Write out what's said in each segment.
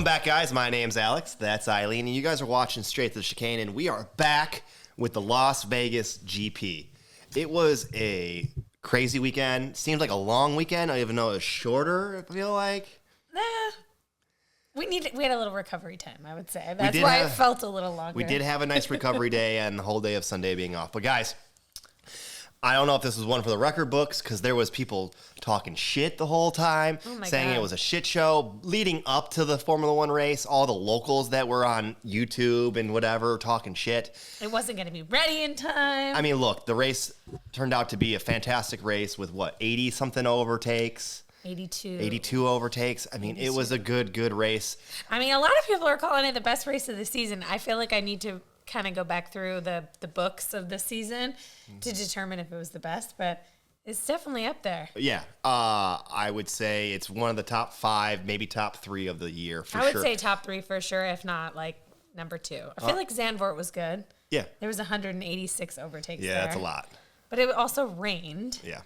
Welcome back, guys. My name's Alex. That's Eileen, and you guys are watching Straight to the Chicane, and we are back with the Las Vages GP. It was a crazy weekend. Seemed like a long weekend. I even know it was shorter, I feel like. We had a little recovery time, I would say. That's why it felt a little longer. We did have a nice recovery day and the whole day of Sunday being off. But guys, I don't know if this was one for the record books because there was people talking shit the whole time, saying it was a shit show. Leading up to the Formula One race, all the locals that were on YouTube and whatever talking shit. It wasn't going to be ready in time. I mean, look, the race turned out to be a fantastic race with, 80-something overtakes? 82 overtakes. I mean, it was a good race. I mean, a lot of people are calling it the best race of the season. I feel like I need to kind of go back through the books of the season to determine if it was the best, but it's definitely up there. Yeah. I would say it's one of the top 5, maybe top 3 of the year for sure. I would say top 3 for sure, if not like number 2. I feel like Zandvoort was good. Yeah. There was 186 overtakes there. Yeah, that's a lot. But it also rained. Yeah.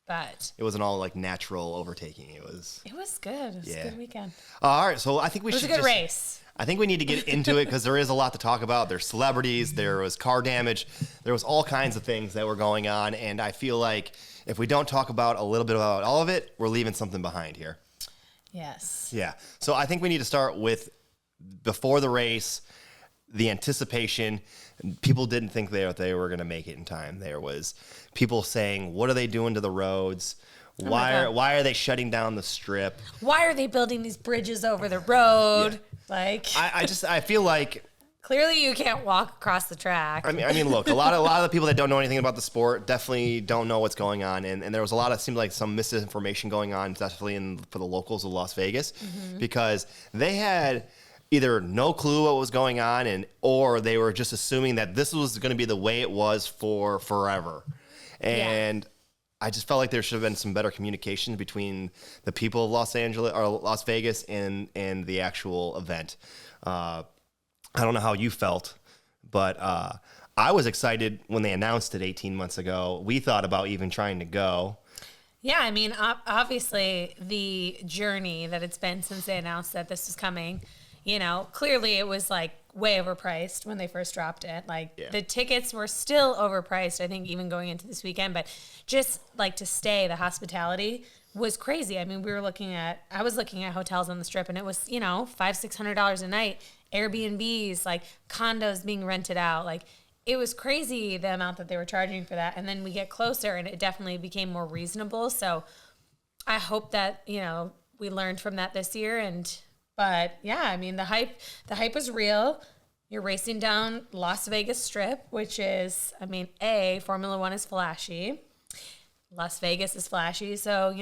But it wasn't all like natural overtaking. It was good. It was a good weekend. All right, so I think we should. It was a good race. I think we need to get into it because there is a lot to talk about. There's celebrities, there was car damage, there was all kinds of things that were going on, and I feel like if we don't talk about a little bit about all of it, we're leaving something behind here. Yes. Yeah. So I think we need to start with before the race, the anticipation. People didn't think they were going to make it in time. There was people saying, "What are they doing to the roads? Why are they shutting down the strip? Why are they building these bridges over the road?" Yeah. Like, I feel like clearly you can't walk across the track. I mean, look, a lot of the people that don't know anything about the sport definitely don't know what's going on, and there was a lot of seemed like some misinformation going on, definitely for the locals of Las Vegas, because they had either no clue what was going on, or they were just assuming that this was going to be the way it was for forever. And I just felt like there should have been some better communication between the people of Las Vegas and the actual event. I don't know how you felt, but I was excited when they announced it 18 months ago. We thought about even trying to go. Yeah, I mean, obviously the journey that it's been since they announced that this was coming, clearly it was like way overpriced when they first dropped it. The tickets were still overpriced, I think, even going into this weekend. But just like to stay, the hospitality was crazy. I mean, I was looking at hotels on the strip, and it was, $500-$600 a night, Airbnbs, like condos being rented out. Like, it was crazy the amount that they were charging for that. And then we get closer, and it definitely became more reasonable. So I hope that, we learned from that this year. But yeah, I mean, the hype was real. You're racing down Las Vegas Strip, which is, Formula One is flashy. Las Vegas is flashy. So,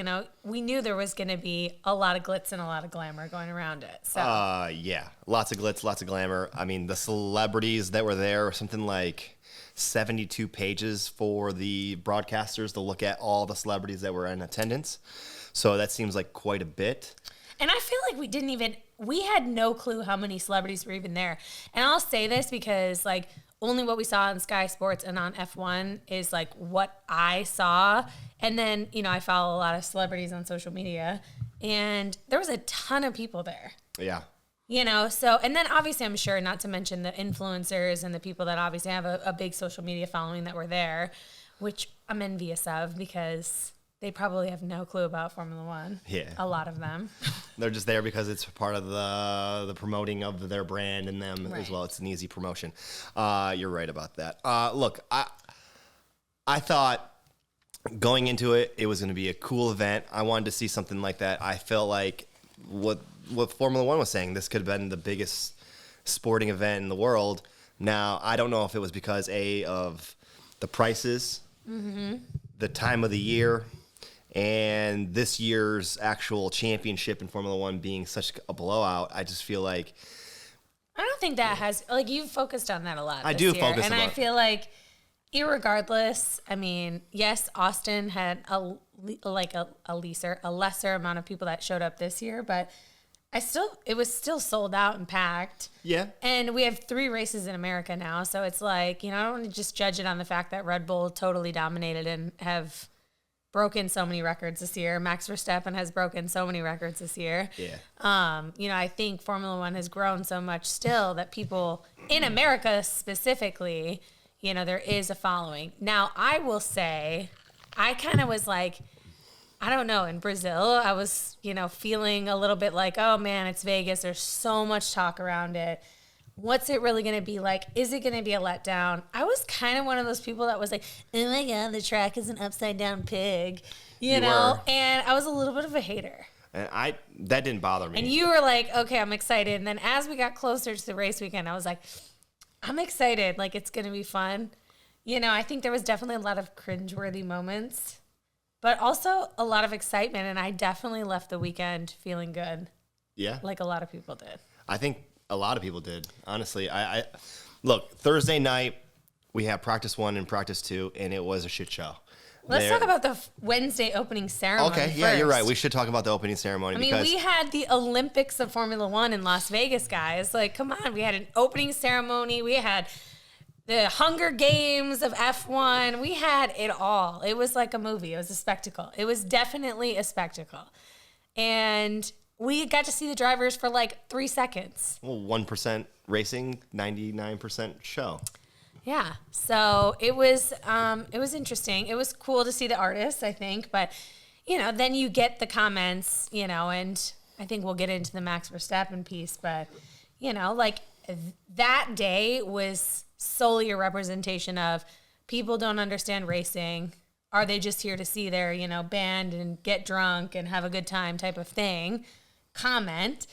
we knew there was going to be a lot of glitz and a lot of glamour going around it. So, yeah, lots of glitz, lots of glamour. I mean, the celebrities that were there, something like 72 pages for the broadcasters to look at all the celebrities that were in attendance. So that seems like quite a bit. And I feel like we had no clue how many celebrities were even there. And I'll say this because, only what we saw on Sky Sports and on F1 is, what I saw. And then, I follow a lot of celebrities on social media. And there was a ton of people there. Yeah. So, and then obviously I'm sure, not to mention the influencers and the people that obviously have a big social media following that were there, which I'm envious of because they probably have no clue about Formula One. Yeah. A lot of them. They're just there because it's part of the promoting of their brand and them as well. It's an easy promotion. You're right about that. Look, I thought going into it, it was going to be a cool event. I wanted to see something like that. I felt like what Formula One was saying, this could have been the biggest sporting event in the world. Now, I don't know if it was because, of the prices, the time of the year, and this year's actual championship in Formula One being such a blowout. I just feel like I don't think that has you've focused on that a lot. I do focus on that, and I feel like, irregardless, I mean, yes, Austin had a lesser amount of people that showed up this year, but it was still sold out and packed. Yeah. And we have 3 races in America now, so it's I don't want to just judge it on the fact that Red Bull totally dominated and have broken so many records this year. Max Verstappen has broken so many records this year. Yeah. You know, I think Formula One has grown so much still that people in America specifically, you know, there is a following. Now, I will say, I kind of was like, I don't know, in Brazil, I was, you know, feeling a little bit like, oh man, it's Vegas. There's so much talk around it. What's it really going to be like? Is it going to be a letdown? I was kind of one of those people that was like, oh my God, the track is an upside down pig, you know? Were. And I was a little bit of a hater. And that didn't bother me. And you were like, okay, I'm excited. And then as we got closer to the race weekend, I was like, I'm excited. Like, it's going to be fun. You know, I think there was definitely a lot of cringeworthy moments, but also a lot of excitement. And I definitely left the weekend feeling good. Yeah. Like a lot of people did. I think a lot of people did, honestly. I look, Thursday night, we have practice 1 and practice 2, and it was a shit show. Let's talk about the Wednesday opening ceremony. Okay, yeah, first. you're right. We should talk about the opening ceremony. I mean, we had the Olympics of Formula One in Las Vegas, guys. Like, come on. We had an opening ceremony. We had the Hunger Games of F1. We had it all. It was like a movie. It was a spectacle. It was definitely a spectacle. And we got to see the drivers for like 3 seconds. Well, 1% racing, 99% show. Yeah. So it was interesting. It was cool to see the artists, I think, but you know, then you get the comments, you know, and I think we'll get into the Max Verstappen piece, but you know, like that day was solely a representation of people don't understand racing. Are they just here to see their, you know, band and get drunk and have a good time type of thing? Comment.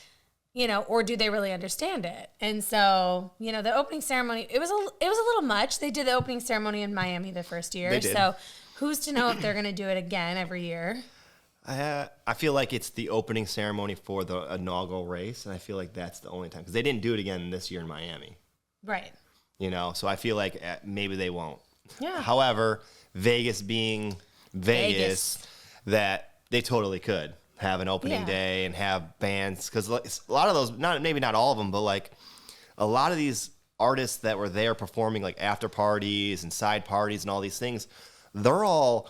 You know, or do they really understand it? And so, you know, the opening ceremony, it was a little much. They did the opening ceremony in Miami the first year. They did. So who's to know if they're going to do it again every year? I feel like it's the opening ceremony for the inaugural race, and I feel like that's the only time. Because they didn't do it again this year in Miami. Right. You know, so I feel like maybe they won't. Yeah. However, Vegas being Vegas, that they totally could have an opening day and have bands, because a lot of those, maybe not all of them, but like a lot of these artists that were there performing like after parties and side parties and all these things, they're all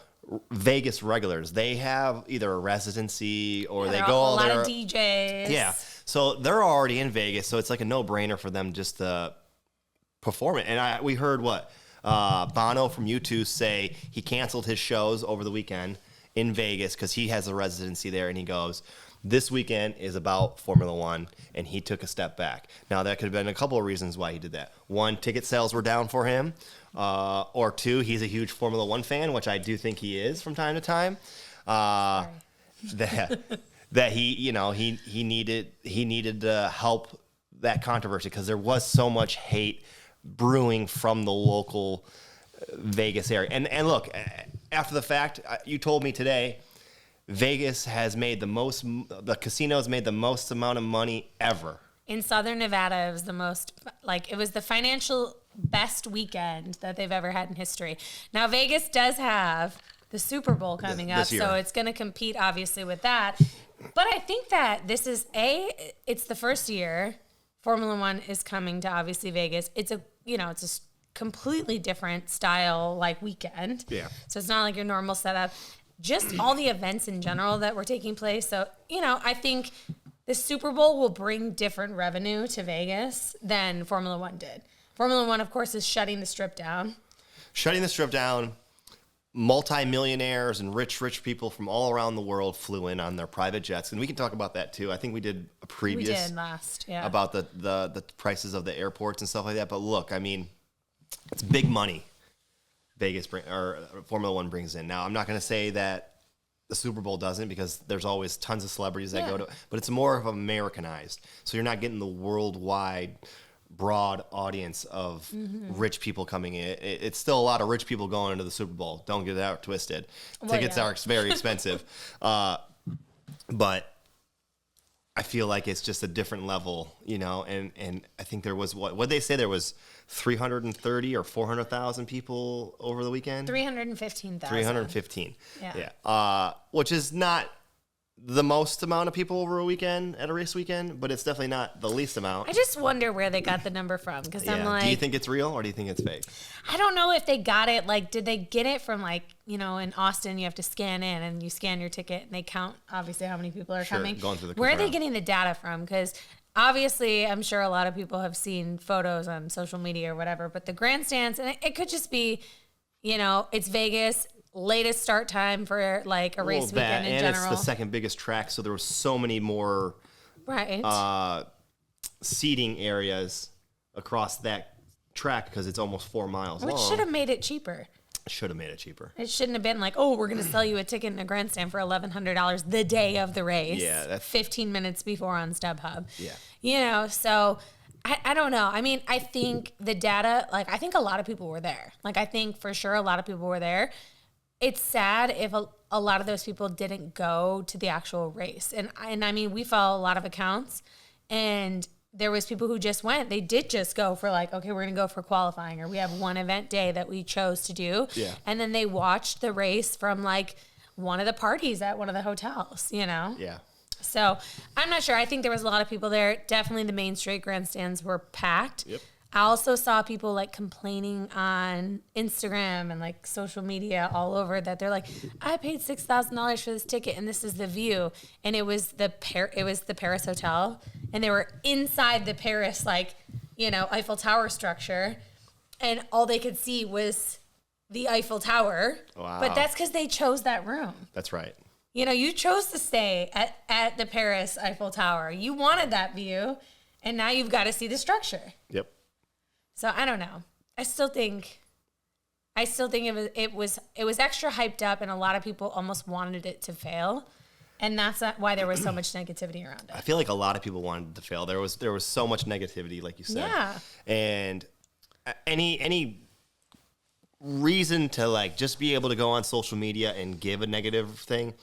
Vegas regulars. They have either a residency or they go all there. A lot of DJs. Yeah, so they're already in Vegas, so it's like a no-brainer for them just to perform it. And we heard Bono from U2 say he canceled his shows over the weekend in Vegas because he has a residency there, and he goes, this weekend is about Formula One, and he took a step back. Now, that could have been a couple of reasons why he did that. One, ticket sales were down for him, or two, he's a huge Formula One fan, which I do think he is from time to time. That he needed to help that controversy, because there was so much hate brewing from the local Vegas area. And look, after the fact, you told me today, Vegas has made the casino has made the most amount of money ever. In Southern Nevada, it was the most, it was the financial best weekend that they've ever had in history. Now, Vegas does have the Super Bowl coming up, so it's going to compete, obviously, with that. But I think that this is, it's the first year Formula One is coming to, obviously, Vegas. It's a completely different style weekend. Yeah. So it's not like your normal setup. Just all the events in general that were taking place. So, I think the Super Bowl will bring different revenue to Vegas than Formula One did. Formula One, of course, is shutting the Strip down. Multi-millionaires and rich people from all around the world flew in on their private jets. And we can talk about that too. I think we did a previous. We did last, yeah. About the prices of the airports and stuff like that. But look, I mean, it's big money Formula One brings in. Now, I'm not going to say that the Super Bowl doesn't, because there's always tons of celebrities that go to, but it's more of Americanized. So you're not getting the worldwide broad audience of rich people coming in. It's still a lot of rich people going into the Super Bowl. Don't get that twisted. Tickets are very expensive. But I feel like it's just a different level, and I think there was, what they say, there was 330 or 400,000 people over the weekend? 315,000. 315. Yeah. Which is not the most amount of people over a weekend at a race weekend, but it's definitely not the least amount. I just wonder where they got the number from, because I'm like, do you think it's real or do you think it's fake? I don't know if they got it. Like, did they get it from, like, you know, in Austin, you have to scan in and you scan your ticket and they count obviously how many people are coming. Going through the where are they getting the data from? Because obviously, I'm sure a lot of people have seen photos on social media or whatever, but the grandstands, and it could just be, you know, it's Vegas. Latest start time for like a race weekend in general. And it's the second biggest track, so there was so many more seating areas across that track because it's almost 4 miles long. Which should have made it cheaper. Should have made it cheaper. It shouldn't have been like, oh, we're going to sell you a ticket in a grandstand for $1,100 the day of the race. Yeah. That's 15 minutes before on StubHub. Yeah. You know, so I don't know. I mean, I think the data, like, I think a lot of people were there. Like, I think for sure a lot of people were there. It's sad if a lot of those people didn't go to the actual race. And I mean, we follow a lot of accounts, and there was people who just went. They did just go for like, okay, we're going to go for qualifying, or we have one event day that we chose to do. Yeah. And then they watched the race from like one of the parties at one of the hotels, you know? Yeah. So I'm not sure. I think there was a lot of people there. Definitely the Main Street grandstands were packed. Yep. I also saw people like complaining on Instagram and like social media all over that they're like, I paid $6,000 for this ticket and this is the view. And it was the Paris Hotel, and they were inside the Paris, like, you know, Eiffel Tower structure, and all they could see was the Eiffel Tower. Wow. But that's because they chose that room. That's right. You know, you chose to stay at the Paris Eiffel Tower. You wanted that view, and now you've got to see the structure. Yep. So I don't know. I still think it was extra hyped up, and a lot of people almost wanted it to fail, and that's why there was so much negativity around it. I feel like a lot of people wanted it to fail. There was so much negativity, like you said. Yeah. And any reason to like just be able to go on social media and give a negative thing,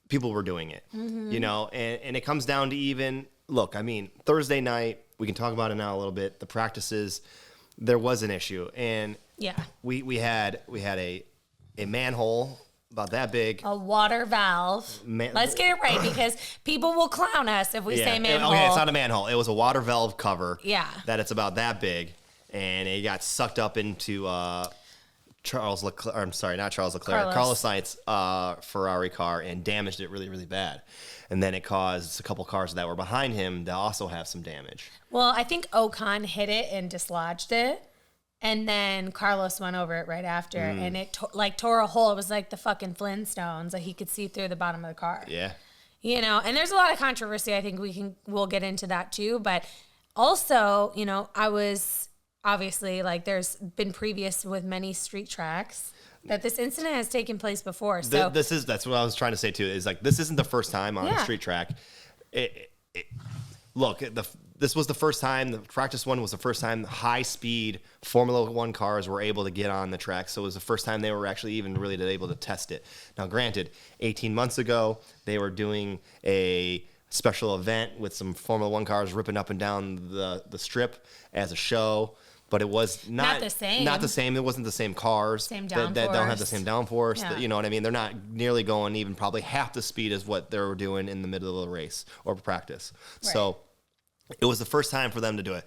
people were doing it. Mm-hmm. You know, and it comes down to even look. I mean, Thursday night. We can talk about it now a little bit. The practices, there was an issue, and we had a manhole about that big, a water valve. Let's get it right, because people will clown us if we say manhole. Okay, it's not a manhole. It was a water valve cover. Yeah, that it's about that big, and it got sucked up into Carlos Sainz Ferrari car and damaged it really, really bad. And then it caused a couple cars that were behind him to also have some damage. Well, I think Ocon hit it and dislodged it. And then Carlos went over it right after. And it tore a hole. It was like the fucking Flintstones. Like he could see through the bottom of the car. Yeah. You know, and there's a lot of controversy. I think we'll get into that too. But also, you know, I was obviously like there's been previous with many street tracks that this incident has taken place before. So that's what I was trying to say too. Is like this isn't the first time on a street track. This was the first time. The practice one was the first time high speed Formula One cars were able to get on the track. So it was the first time they were actually even really able to test it. Now, granted, 18 months ago they were doing a special event with some Formula One cars ripping up and down the strip as a show. But it was not the same. Not the same. It wasn't the same cars. Same downforce. That don't have the same downforce. Yeah. You know what I mean? They're not nearly going even probably half the speed as what they were doing in the middle of the race or practice. Right. So it was the first time for them to do it.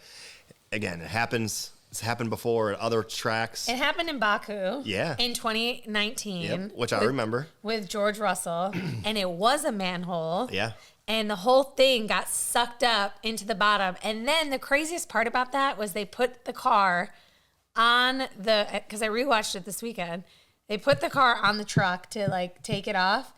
Again, it happens. It's happened before at other tracks. It happened in Baku. Yeah. In 2019. Which I remember. With George Russell. And it was a manhole. Yeah. And the whole thing got sucked up into the bottom. And then the craziest part about that was they put the car on because I rewatched it this weekend. They put the car on the truck to like take it off,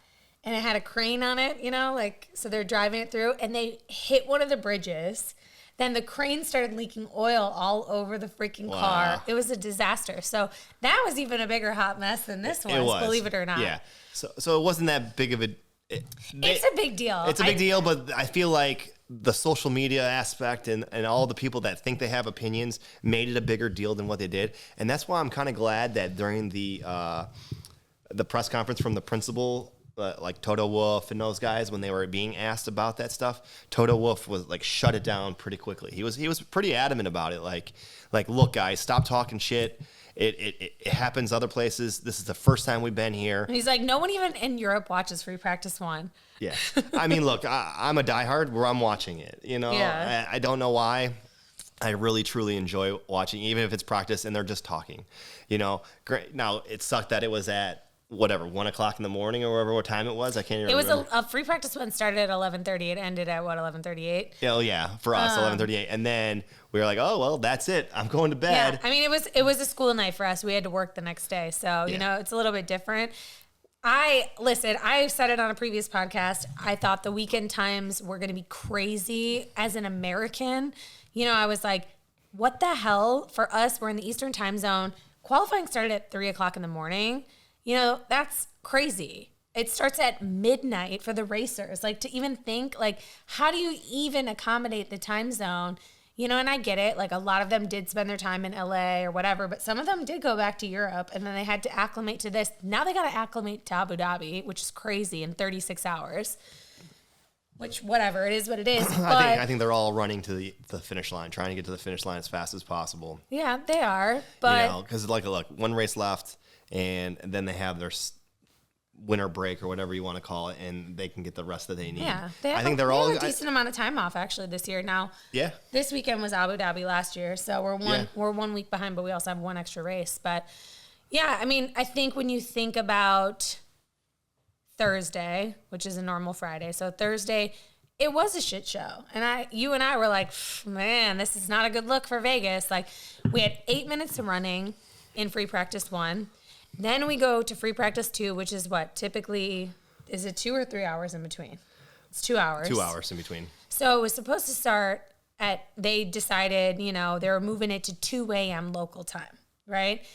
and it had a crane on it, you know, like, so they're driving it through, and they hit one of the bridges. Then the crane started leaking oil all over the freaking car. It was a disaster. So that was even a bigger hot mess than this was, believe it or not. Yeah. So it wasn't that big of a... It's a big deal. It's a big deal, but I feel like the social media aspect and all the people that think they have opinions made it a bigger deal than what they did. And that's why I'm kind of glad that during the press conference from the principal, like Toto Wolff and those guys, when they were being asked about that stuff, Toto Wolff was like shut it down pretty quickly. He was pretty adamant about it. Like, look, guys, stop talking shit. It happens other places. This is the first time we've been here. And he's like, no one even in Europe watches free practice one. Yeah. I mean, look, I'm a diehard where I'm watching it. Yeah. I don't know why. I really, truly enjoy watching, even if it's practice and they're just talking. Great. Now, it sucked that it was at, 1 o'clock in the morning or whatever, what time it was. I can't even remember. It was a free practice one started at 11:30. It ended at 11:38. Oh yeah, for us 11:38, and then we were like, oh well, that's it. I'm going to bed. Yeah, I mean it was a school night for us. We had to work the next day, so it's a little bit different. I said it on a previous podcast. I thought the weekend times were going to be crazy. As an American, I was like, what the hell? For us, we're in the Eastern time zone. Qualifying started at 3 o'clock in the morning. That's crazy. It starts at midnight for the racers. Like, to even think, like, how do you even accommodate the time zone? And I get it. Like, a lot of them did spend their time in LA or whatever, but some of them did go back to Europe, and then they had to acclimate to this. Now they got to acclimate to Abu Dhabi, which is crazy, in 36 hours. Which, whatever, it is what it is. But I think they're all running to the finish line, trying to get to the finish line as fast as possible. Yeah, they are. But because look, one race left, and then they have their winter break or whatever you want to call it, and they can get the rest that they need. Yeah, I think they're all a decent amount of time off actually this year. Now, yeah, this weekend was Abu Dhabi last year, so we're 1 week behind, but we also have one extra race. But yeah, I mean, I think when you think about Thursday, which is a normal Friday, so Thursday, it was a shit show, and you and I were like, man, this is not a good look for Vegas. Like, we had 8 minutes of running in free practice 1. Then we go to free practice 2, which is what? Typically, is it 2 or 3 hours in between? It's 2 hours. 2 hours in between. So it was supposed to start they decided, they were moving it to 2 a.m. local time, right?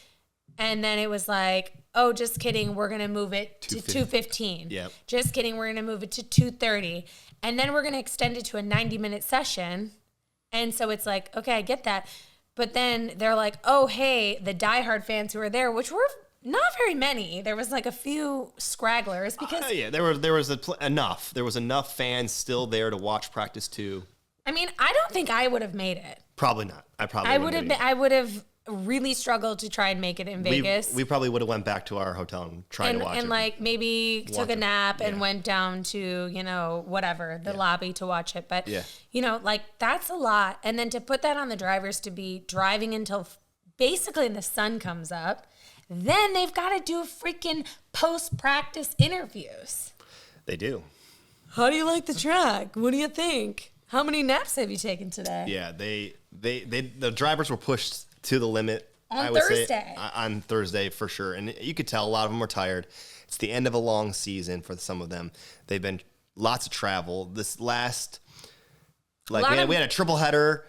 And then it was like, oh, just kidding, we're going to move it to 2:15. Yep. Just kidding, we're going to move it to 2:30. And then we're going to extend it to a 90-minute session. And so it's like, okay, I get that. But then they're like, oh, hey, the diehard fans who were there, which were not very many. There was like a few scragglers because there was enough. There was enough fans still there to watch practice 2. I mean, I don't think I would have made it. Probably not. I would have really struggled to try and make it in Vegas. We probably would have went back to our hotel and tried to watch it. And like maybe took a nap and went down to, whatever, the lobby to watch it. But, like that's a lot. And then to put that on the drivers to be driving until basically the sun comes up. Then they've got to do freaking post-practice interviews. They do. How do you like the track? What do you think? How many naps have you taken today? Yeah, the drivers were pushed to the limit. On Thursday. On Thursday, for sure. And you could tell a lot of them were tired. It's the end of a long season for some of them. They've been lots of travel. This last, we had a triple header,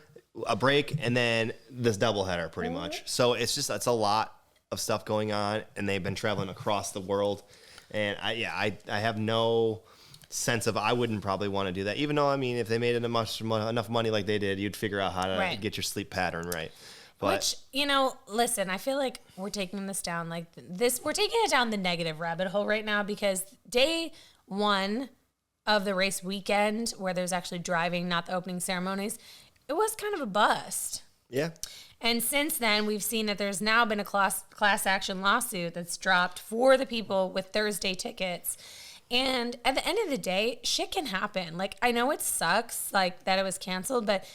a break, and then this double header pretty much. So it's a lot of stuff going on, and they've been traveling across the world. And I have no sense of, I wouldn't probably want to do that. Even though, I mean, if they made enough money like they did, you'd figure out how to get your sleep pattern right. But, which, listen, I feel like we're taking this down like this. We're taking it down the negative rabbit hole right now because day 1 of the race weekend, where there's actually driving, not the opening ceremonies, it was kind of a bust. Yeah. And since then, we've seen that there's now been a class action lawsuit that's dropped for the people with Thursday tickets. And at the end of the day, shit can happen. Like, I know it sucks, like, that it was canceled, but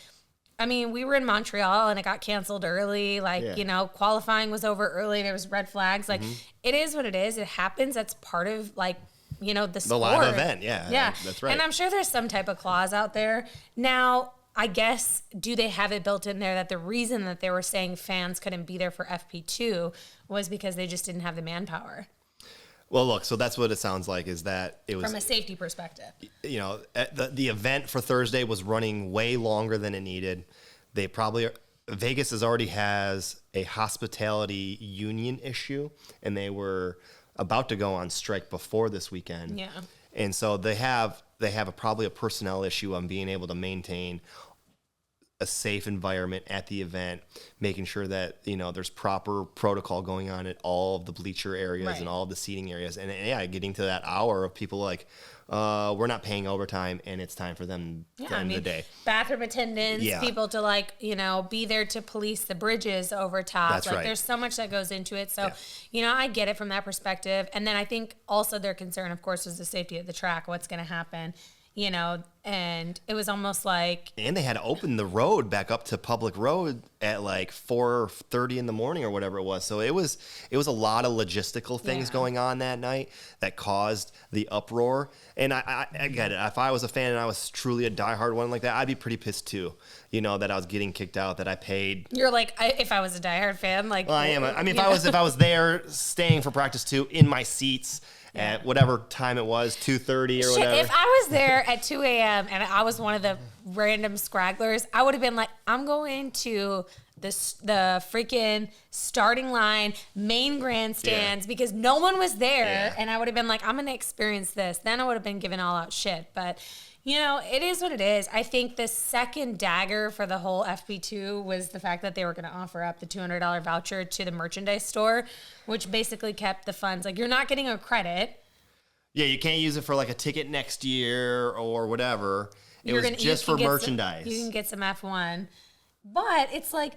I mean, we were in Montreal and it got canceled early. Like, qualifying was over early. There was red flags. Like, it is what it is. It happens. That's part of, like, the sport. The live event, yeah. That's right. And I'm sure there's some type of clause out there. Now, I guess, do they have it built in there that the reason that they were saying fans couldn't be there for FP2 was because they just didn't have the manpower? Well, look, so that's what it sounds like, is that it was... From a safety perspective. The event for Thursday was running way longer than it needed. Vegas already has a hospitality union issue, and they were about to go on strike before this weekend. Yeah. And so they have probably a personnel issue on being able to maintain a safe environment at the event, making sure that, there's proper protocol going on at all of the bleacher areas and all of the seating areas. And getting to that hour of people like, we're not paying overtime and it's time for them to end the day. Bathroom attendants, people to be there to police the bridges over top. That's right. There's so much that goes into it. So, I get it from that perspective. And then I think also their concern, of course, was the safety of the track, what's going to happen. And it was almost like... And they had to open the road back up to public road at like 4:30 in the morning or whatever it was. So it was a lot of logistical things going on that night that caused the uproar. And I get it. If I was a fan and I was truly a diehard one like that, I'd be pretty pissed too, that I was getting kicked out, that I paid. You're like, if I was a diehard fan, like... Well, I am. I mean, if I was there staying for practice 2 in my seats, at whatever time it was, 2:30 or whatever. If I was there at 2 a.m. and I was one of the random scragglers, I would have been like, I'm going to the freaking starting line, main grandstands, because no one was there. Yeah. And I would have been like, I'm going to experience this. Then I would have been giving all out shit. But, it is what it is. I think the second dagger for the whole FP2 was the fact that they were going to offer up the $200 voucher to the merchandise store, which basically kept the funds. Like, you're not getting a credit. Yeah, you can't use it for like a ticket next year or whatever. It was just for merchandise. You can get some F1. But it's like,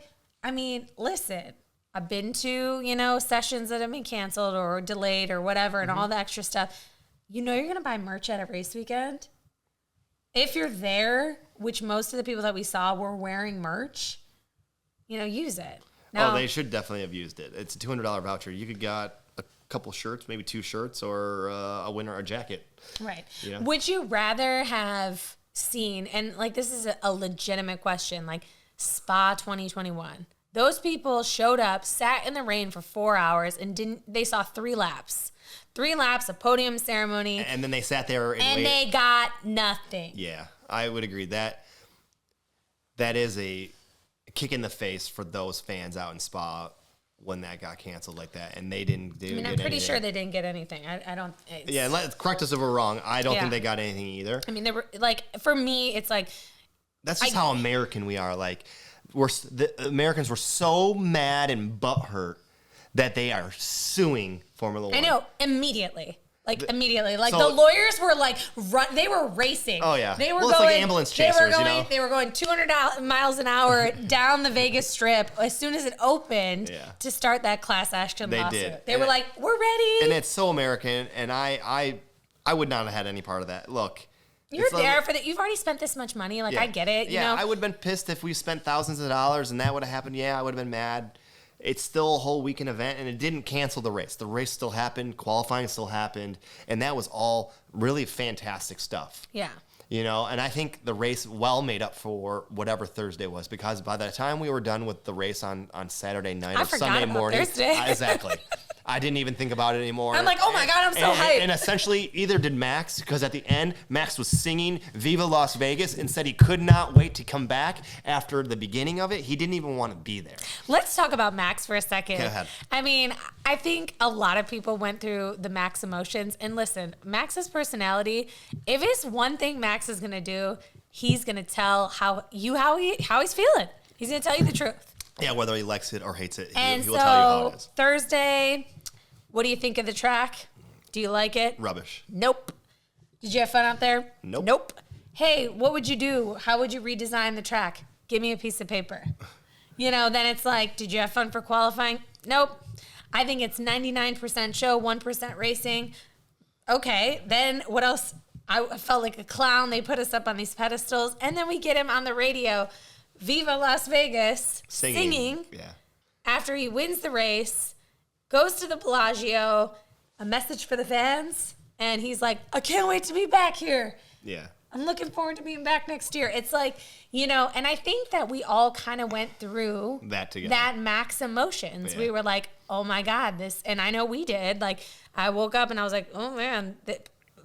listen, I've been to, sessions that have been canceled or delayed or whatever and all the extra stuff. You're going to buy merch at a race weekend. If you're there, which most of the people that we saw were wearing merch, use it. Now, they should definitely have used it. It's a $200 voucher. You could got a couple shirts, maybe 2 shirts, or a winter a jacket. Right. Would you rather have seen, and like this is a legitimate question, like Spa 2021. Those people showed up, sat in the rain for 4 hours, and they saw 3 laps. 3 laps, a podium ceremony. And then they sat there and they got nothing. Yeah, I would agree. That is a kick in the face for those fans out in Spa when that got canceled like that. And they didn't get anything. I'm pretty sure they didn't get anything. I don't. Correct us if we're wrong. I don't think they got anything either. They were like, for me, it's like. That's just how American we are. Like, the Americans were so mad and butthurt that they are suing Formula One. I know, immediately. Immediately. Like, the lawyers were like, they were racing. Oh, yeah. They were it's like ambulance chasers, They were going 200 miles an hour down the Vegas Strip as soon as it opened to start that class action lawsuit. Did. They were like, we're ready. And it's so American, and I would not have had any part of that. Look. You're there for that. You've already spent this much money. Like, I get it. You know? I would have been pissed if we spent thousands of dollars and that would have happened. Yeah, I would have been mad. It's still a whole weekend event, and it didn't cancel the race. The race still happened. Qualifying still happened. And that was all really fantastic stuff. Yeah. And I think the race well made up for whatever Thursday was, because by the time we were done with the race on Saturday night or Sunday morning. Thursday. Exactly. I didn't even think about it anymore. I'm like, oh my God, I'm so hyped. And essentially, either did Max, because at the end, Max was singing Viva Las Vegas and said he could not wait to come back after the beginning of it. He didn't even want to be there. Let's talk about Max for a second. Go ahead. I think a lot of people went through the Max emotions. And listen, Max's personality, if it's one thing Max is going to do, he's going to tell how he's feeling. He's going to tell you the truth. Yeah, whether he likes it or hates it, he will tell you how it is. Thursday, what do you think of the track? Do you like it? Rubbish. Nope. Did you have fun out there? Nope. Hey, what would you do? How would you redesign the track? Give me a piece of paper. Then it's like, did you have fun for qualifying? Nope. I think it's 99% show, 1% racing. Okay, then what else? I felt like a clown. They put us up on these pedestals, and then we get him on the radio. Viva Las Vegas, singing after he wins the race, goes to the Bellagio, a message for the fans, and he's like, I can't wait to be back here. Yeah. I'm looking forward to being back next year. It's like, and I think that we all kind of went through that together. That Max emotions. Yeah. We were like, oh my God, this, and I know we did. Like, I woke up and I was like, oh man,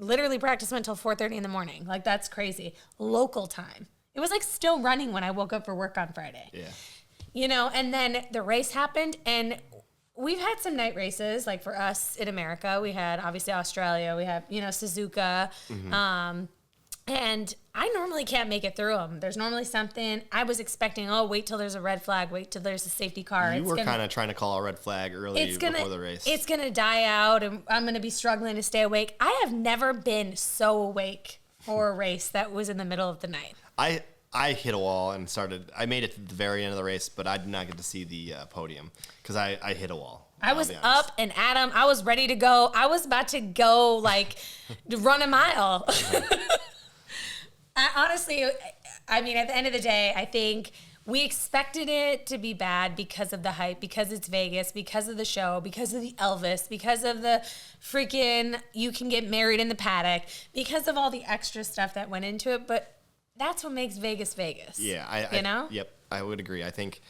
literally practice went until 4:30 in the morning. Like, that's crazy. Local time. It was like still running when I woke up for work on Friday. Yeah. And then the race happened, and we've had some night races. Like for us in America, we had obviously Australia, we have, Suzuka. Mm-hmm. And I normally can't make it through them. There's normally something. I was expecting, wait till there's a red flag. Wait till there's a safety car. You were kind of trying to call a red flag early before the race. It's going to die out, and I'm going to be struggling to stay awake. I have never been so awake for a race that was in the middle of the night. I hit a wall and I made it to the very end of the race, but I did not get to see the podium because I hit a wall. I was up and Adam. I was ready to go. I was about to go, run a mile. Honestly, I mean, at the end of the day, I think we expected it to be bad because of the hype, because it's Vegas, because of the show, because of the Elvis, because of the freaking you can get married in the paddock, because of all the extra stuff that went into it. But that's what makes Vegas Vegas. Yeah. Yep, I would agree. I think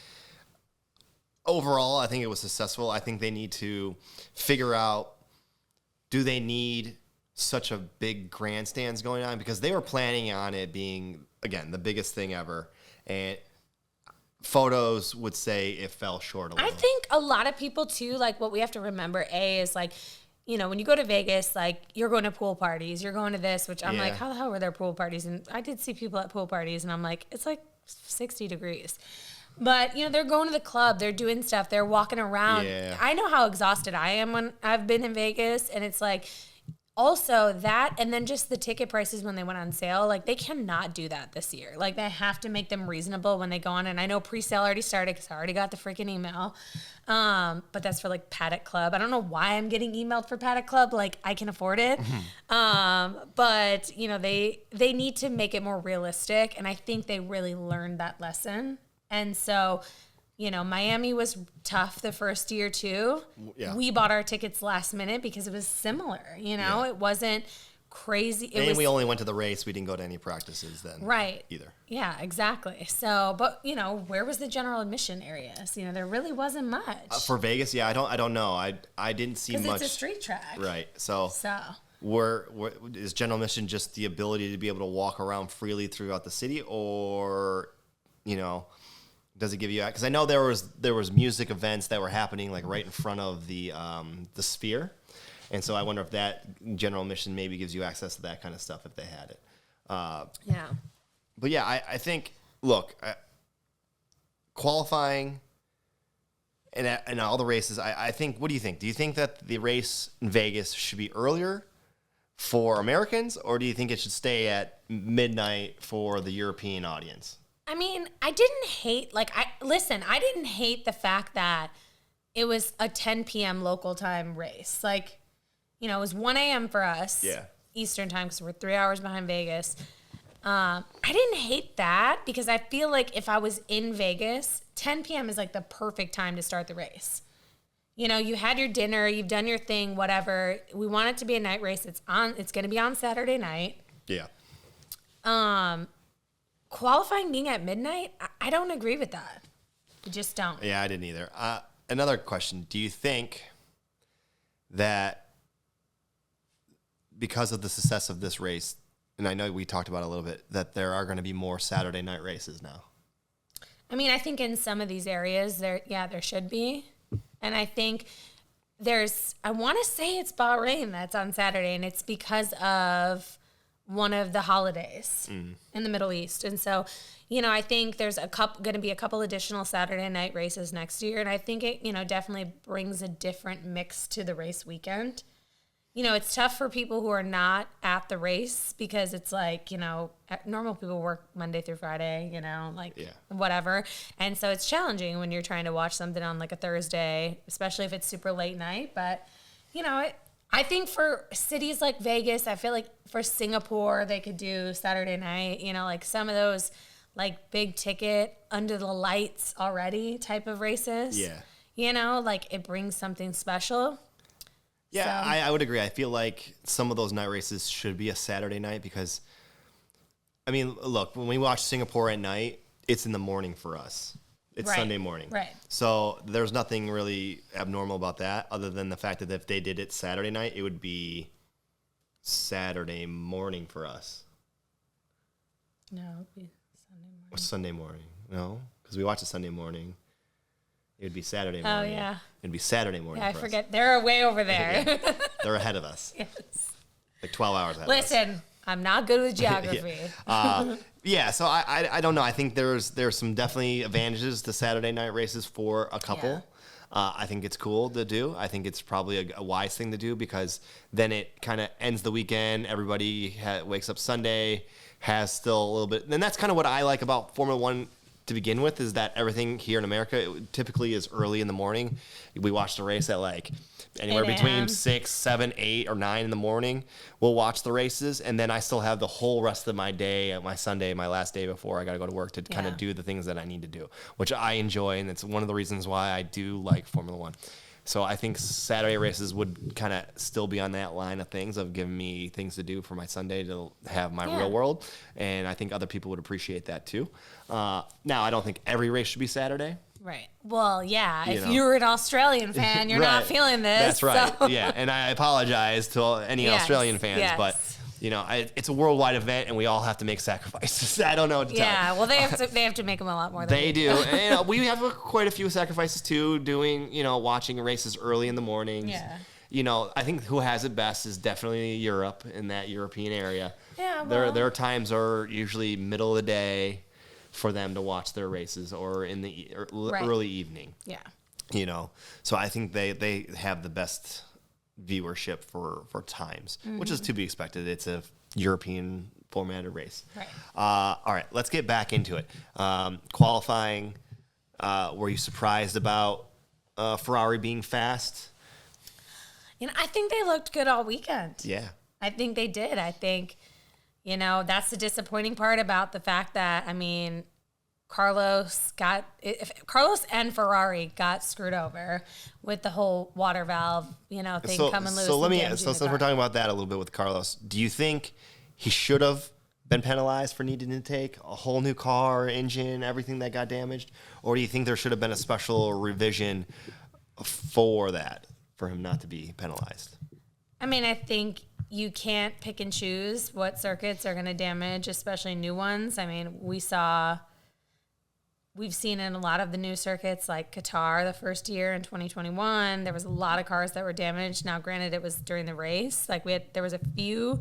overall, I think it was successful. I think they need to figure out, do they need such a big grandstands going on? Because they were planning on it being, again, the biggest thing ever. And photos would say it fell short a little. I think a lot of people, too, what we have to remember, is when you go to Vegas, you're going to pool parties, you're going to this, which I'm like, how the hell were there pool parties? And I did see people at pool parties, and I'm like, it's 60 degrees. But, they're going to the club, they're doing stuff, they're walking around. Yeah. I know how exhausted I am when I've been in Vegas, and it's also that, and then just the ticket prices when they went on sale, they cannot do that this year. They have to make them reasonable when they go on. And I know pre-sale already started because I already got the freaking email. But that's for Paddock Club. I don't know why I'm getting emailed for Paddock Club. I can afford it. But they need to make it more realistic. And I think they really learned that lesson. And so, Miami was tough the first year too. Yeah. We bought our tickets last minute because it was similar. It wasn't crazy. We only went to the race. We didn't go to any practices then. Right. Either. Yeah, exactly. So, but where was the general admission areas? There really wasn't much. For Vegas, yeah, I don't know. I didn't see much. Because it's a street track. Right. So. Where is general admission just the ability to be able to walk around freely throughout the city, or does it give you? Because I know there was music events that were happening right in front of the Sphere, and so I wonder if that general admission maybe gives you access to that kind of stuff if they had it. Yeah. But yeah, I think qualifying and all the races. I think. What do you think? Do you think that the race in Vegas should be earlier for Americans, or do you think it should stay at midnight for the European audience? I mean, I didn't hate, I didn't hate the fact that it was a 10 p.m. local time race. It was 1 a.m. for us, Eastern time, because we're 3 hours behind Vegas. I didn't hate that because I feel if I was in Vegas, 10 p.m. is the perfect time to start the race. You had your dinner, you've done your thing, whatever. We want it to be a night race. It's going to be on Saturday night. Yeah. Qualifying being at midnight, I don't agree with that. I just don't. Yeah, I didn't either. Another question. Do you think that because of the success of this race, and I know we talked about it a little bit, that there are going to be more Saturday night races now? I mean, I think in some of these areas, there should be. And I think I want to say it's Bahrain that's on Saturday, and it's because of one of the holidays in the Middle East. And so, I think there's going to be a couple additional Saturday night races next year. And I think it, definitely brings a different mix to the race weekend. It's tough for people who are not at the race because it's normal people work Monday through Friday, whatever. And so it's challenging when you're trying to watch something on a Thursday, especially if it's super late night. But, I think for cities like Vegas, I feel for Singapore, they could do Saturday night, some of those big ticket under the lights already type of races. Yeah. It brings something special. Yeah, so. I would agree. I feel some of those night races should be a Saturday night because, I mean, look, when we watch Singapore at night, it's in the morning for us. It's Sunday morning. Right. So there's nothing really abnormal about that other than the fact that if they did it Saturday night, it would be Saturday morning for us. No, it would be Sunday morning. Or Sunday morning. No, because we watch it Sunday morning. It would be Saturday morning. Oh, yeah. It'd be Saturday morning for I forget. Us. They're way over there. They're ahead of us. Yes. 12 hours ahead Listen, of us. I'm not good with geography. So I don't know. I think there's some definitely advantages to Saturday night races for a couple. Yeah. I think it's cool to do. I think it's probably a wise thing to do because then it kind of ends the weekend. Everybody wakes up Sunday, has still a little bit. And that's kind of what I like about Formula One to begin with, is that everything here in America typically is early in the morning. We watch the race at like anywhere between 6, 7, 8, or 9 in the morning. We'll watch the races, and then I still have the whole rest of my day, my Sunday, my last day before I got to go to work to kind of do the things that I need to do, which I enjoy, and it's one of the reasons why I do like Formula One. So I think Saturday races would kind of still be on that line of things of giving me things to do for my Sunday to have my real world. And I think other people would appreciate that too. Now, I don't think every race should be Saturday. Right. Well, yeah. If you're an Australian fan, you're not feeling this. That's right. So. Yeah. And I apologize to any Australian fans, but it's a worldwide event, and we all have to make sacrifices. I don't know what to tell you. Yeah, well, they have to make them a lot more than they do. And, we have quite a few sacrifices too, doing, watching races early in the mornings. Yeah. I think who has it best is definitely Europe, in that European area. Yeah, well. Their times are usually middle of the day for them to watch their races, or in the early evening. Yeah. So I think they have the best viewership for times, which is to be expected. It's a European formatted race. Right. All right, let's get back into it. Qualifying, were you surprised about Ferrari being fast? I think they looked good all weekend. Yeah. I think they did. I think, that's the disappointing part about the fact that, Carlos and Ferrari got screwed over with the whole water valve, thing coming loose. So since we're talking about that a little bit with Carlos, do you think he should have been penalized for needing to take a whole new car, engine, everything that got damaged? Or do you think there should have been a special revision for that, for him not to be penalized? I think you can't pick and choose what circuits are going to damage, especially new ones. We've seen in a lot of the new circuits, like Qatar, the first year in 2021, there was a lot of cars that were damaged. Now, granted, it was during the race. There was a few,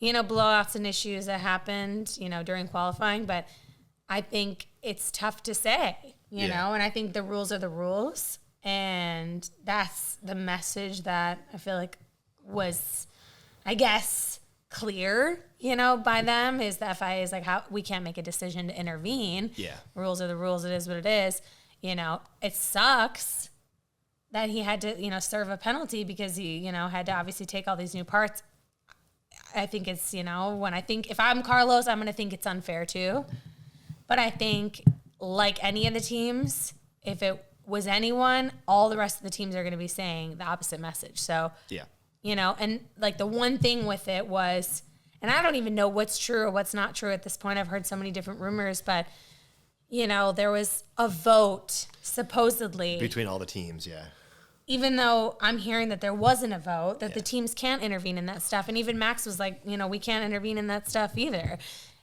blowouts and issues that happened, during qualifying. But I think it's tough to say, you know, and I think the rules are the rules. And that's the message that I feel like was, I guess, clear, by them, is the FIA is like, how we can't make a decision to intervene. Yeah. Rules are the rules. It is what it is. It sucks that he had to, serve a penalty because he, had to obviously take all these new parts. I think it's, if I'm Carlos, I'm going to think it's unfair too. But I think, like any of the teams, if it was anyone, all the rest of the teams are going to be saying the opposite message. So, and the one thing with it was, and I don't even know what's true or what's not true at this point. I've heard so many different rumors, but, there was a vote supposedly between all the teams. Yeah. Even though I'm hearing that there wasn't a vote, that the teams can't intervene in that stuff. And even Max was like, we can't intervene in that stuff either.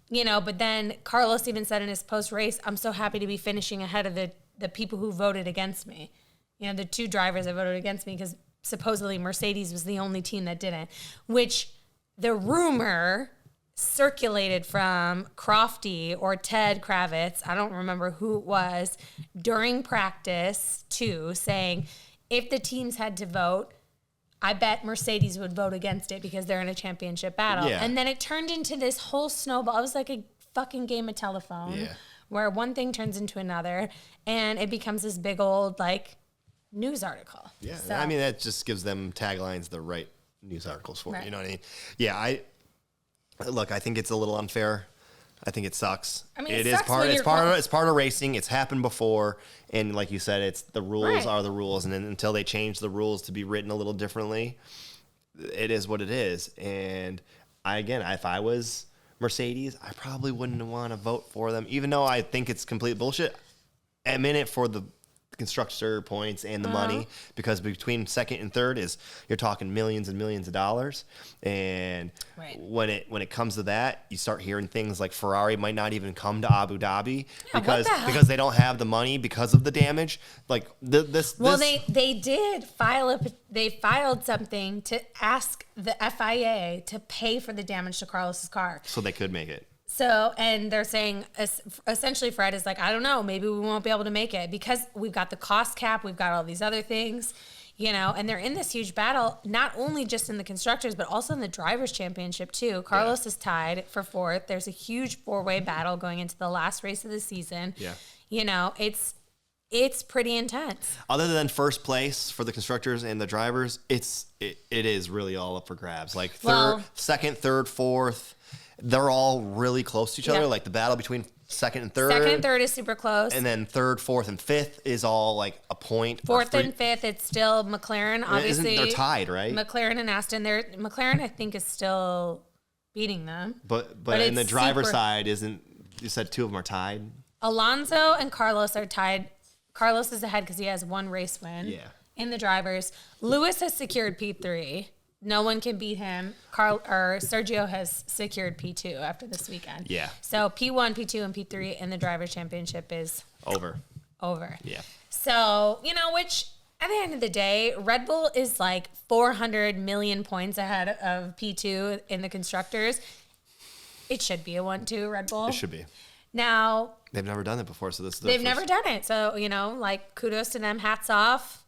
But then Carlos even said in his post-race, I'm so happy to be finishing ahead of the people who voted against me. The two drivers that voted against me, because supposedly Mercedes was the only team that didn't, which the rumor circulated from Crofty or Ted Kravitz, I don't remember who it was, during practice too, saying if the teams had to vote, I bet Mercedes would vote against it because they're in a championship battle. Yeah. And then it turned into this whole snowball. It was like a fucking game of telephone where one thing turns into another and it becomes this big old news article. Yeah. So, that just gives them taglines the right news articles for. You know what I mean? Yeah. I think it's a little unfair. I think it sucks. It's part of racing. It's happened before, and like you said, it's the rules are the rules, and then until they change the rules to be written a little differently, it is what it is. And if I was Mercedes, I probably wouldn't want to vote for them, even though I think it's complete bullshit. I'm in it for the constructor points and the money, because between second and third you're talking millions and millions of dollars. And when it comes to that, you start hearing things like Ferrari might not even come to Abu Dhabi because they don't have the money because of the damage. Like they did they filed something to ask the FIA to pay for the damage to Carlos's car, so they could make it. So, and they're saying, essentially Fred is like, I don't know, maybe we won't be able to make it because we've got the cost cap, we've got all these other things, and they're in this huge battle, not only just in the constructors, but also in the drivers' championship too. Carlos is tied for fourth. There's a huge four-way battle going into the last race of the season. Yeah. It's pretty intense. Other than first place for the constructors and the drivers, it is really all up for grabs. Like second, third, fourth. They're all really close to each other. Like the battle between second and third. Second and third is super close. And then third, fourth, and fifth is all like a point. Fourth and fifth, it's still McLaren, obviously. They're tied, right? McLaren and Aston. McLaren, I think, is still beating them. But in the driver's side, you said two of them are tied? Alonso and Carlos are tied. Carlos is ahead because he has one race win. Yeah. In the drivers. Lewis has secured P3. No one can beat him. Sergio has secured P2 after this weekend. Yeah. So P1, P2, and P3 in the Drivers' Championship is over. Yeah. So, which at the end of the day, Red Bull is like 400 million points ahead of P2 in the constructors. It should be a 1-2 Red Bull. It should be. Now. They've never done it before, so this is they've never done it. So, kudos to them. Hats off.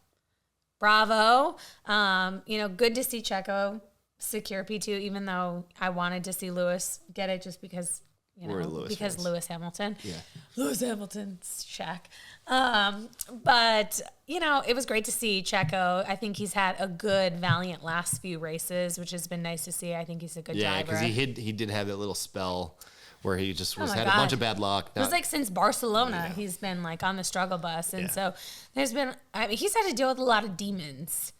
Bravo. Good to see Checo secure P2, even though I wanted to see Lewis get it just because, Lewis Hamilton. Yeah. Lewis Hamilton's Shaq. But, it was great to see Checo. I think he's had a good, valiant last few races, which has been nice to see. I think he's a good driver. Yeah, because he did have that little spell where he just had a bunch of bad luck. It was like since Barcelona, he's been like on the struggle bus. And so he's had to deal with a lot of demons,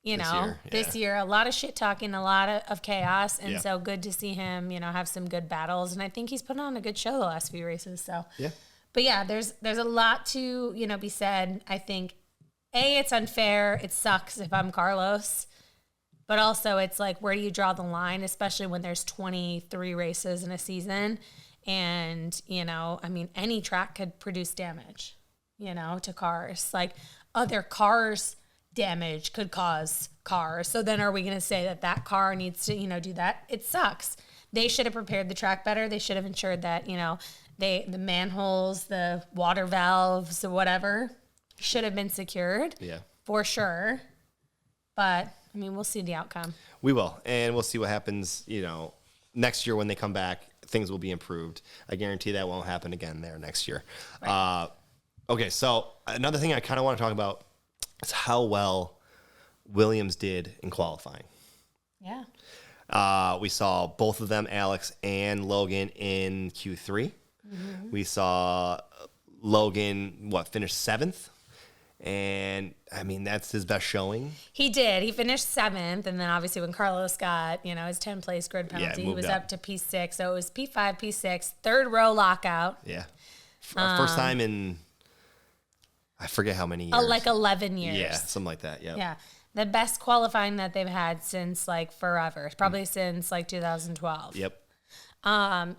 this year, a lot of shit talking, a lot of chaos. And so good to see him, have some good battles. And I think he's put on a good show the last few races. So, but there's a lot to, be said. I think it's unfair. It sucks if I'm Carlos. But also it's like, where do you draw the line, especially when there's 23 races in a season? And, any track could produce damage, to cars. Like other cars' damage could cause cars. So then are we going to say that car needs to, do that? It sucks. They should have prepared the track better. They should have ensured that, the manholes, the water valves, or whatever should have been secured. Yeah. For sure. But we'll see the outcome. We will, and we'll see what happens, next year when they come back. Things will be improved. I guarantee that won't happen again there next year. Right. Okay, so another thing I kind of want to talk about is how well Williams did in qualifying. Yeah. We saw both of them, Alex and Logan, in Q3. Mm-hmm. We saw Logan, finish 7th? And that's his best showing. He did. He finished 7th. And then obviously when Carlos got, his 10th place grid penalty, he was up to P6. So it was P5, P6, third row lockout. Yeah. First time in, I forget how many years. Like 11 years. Yeah, something like that. Yep. Yeah. The best qualifying that they've had since forever. Probably since 2012. Yep.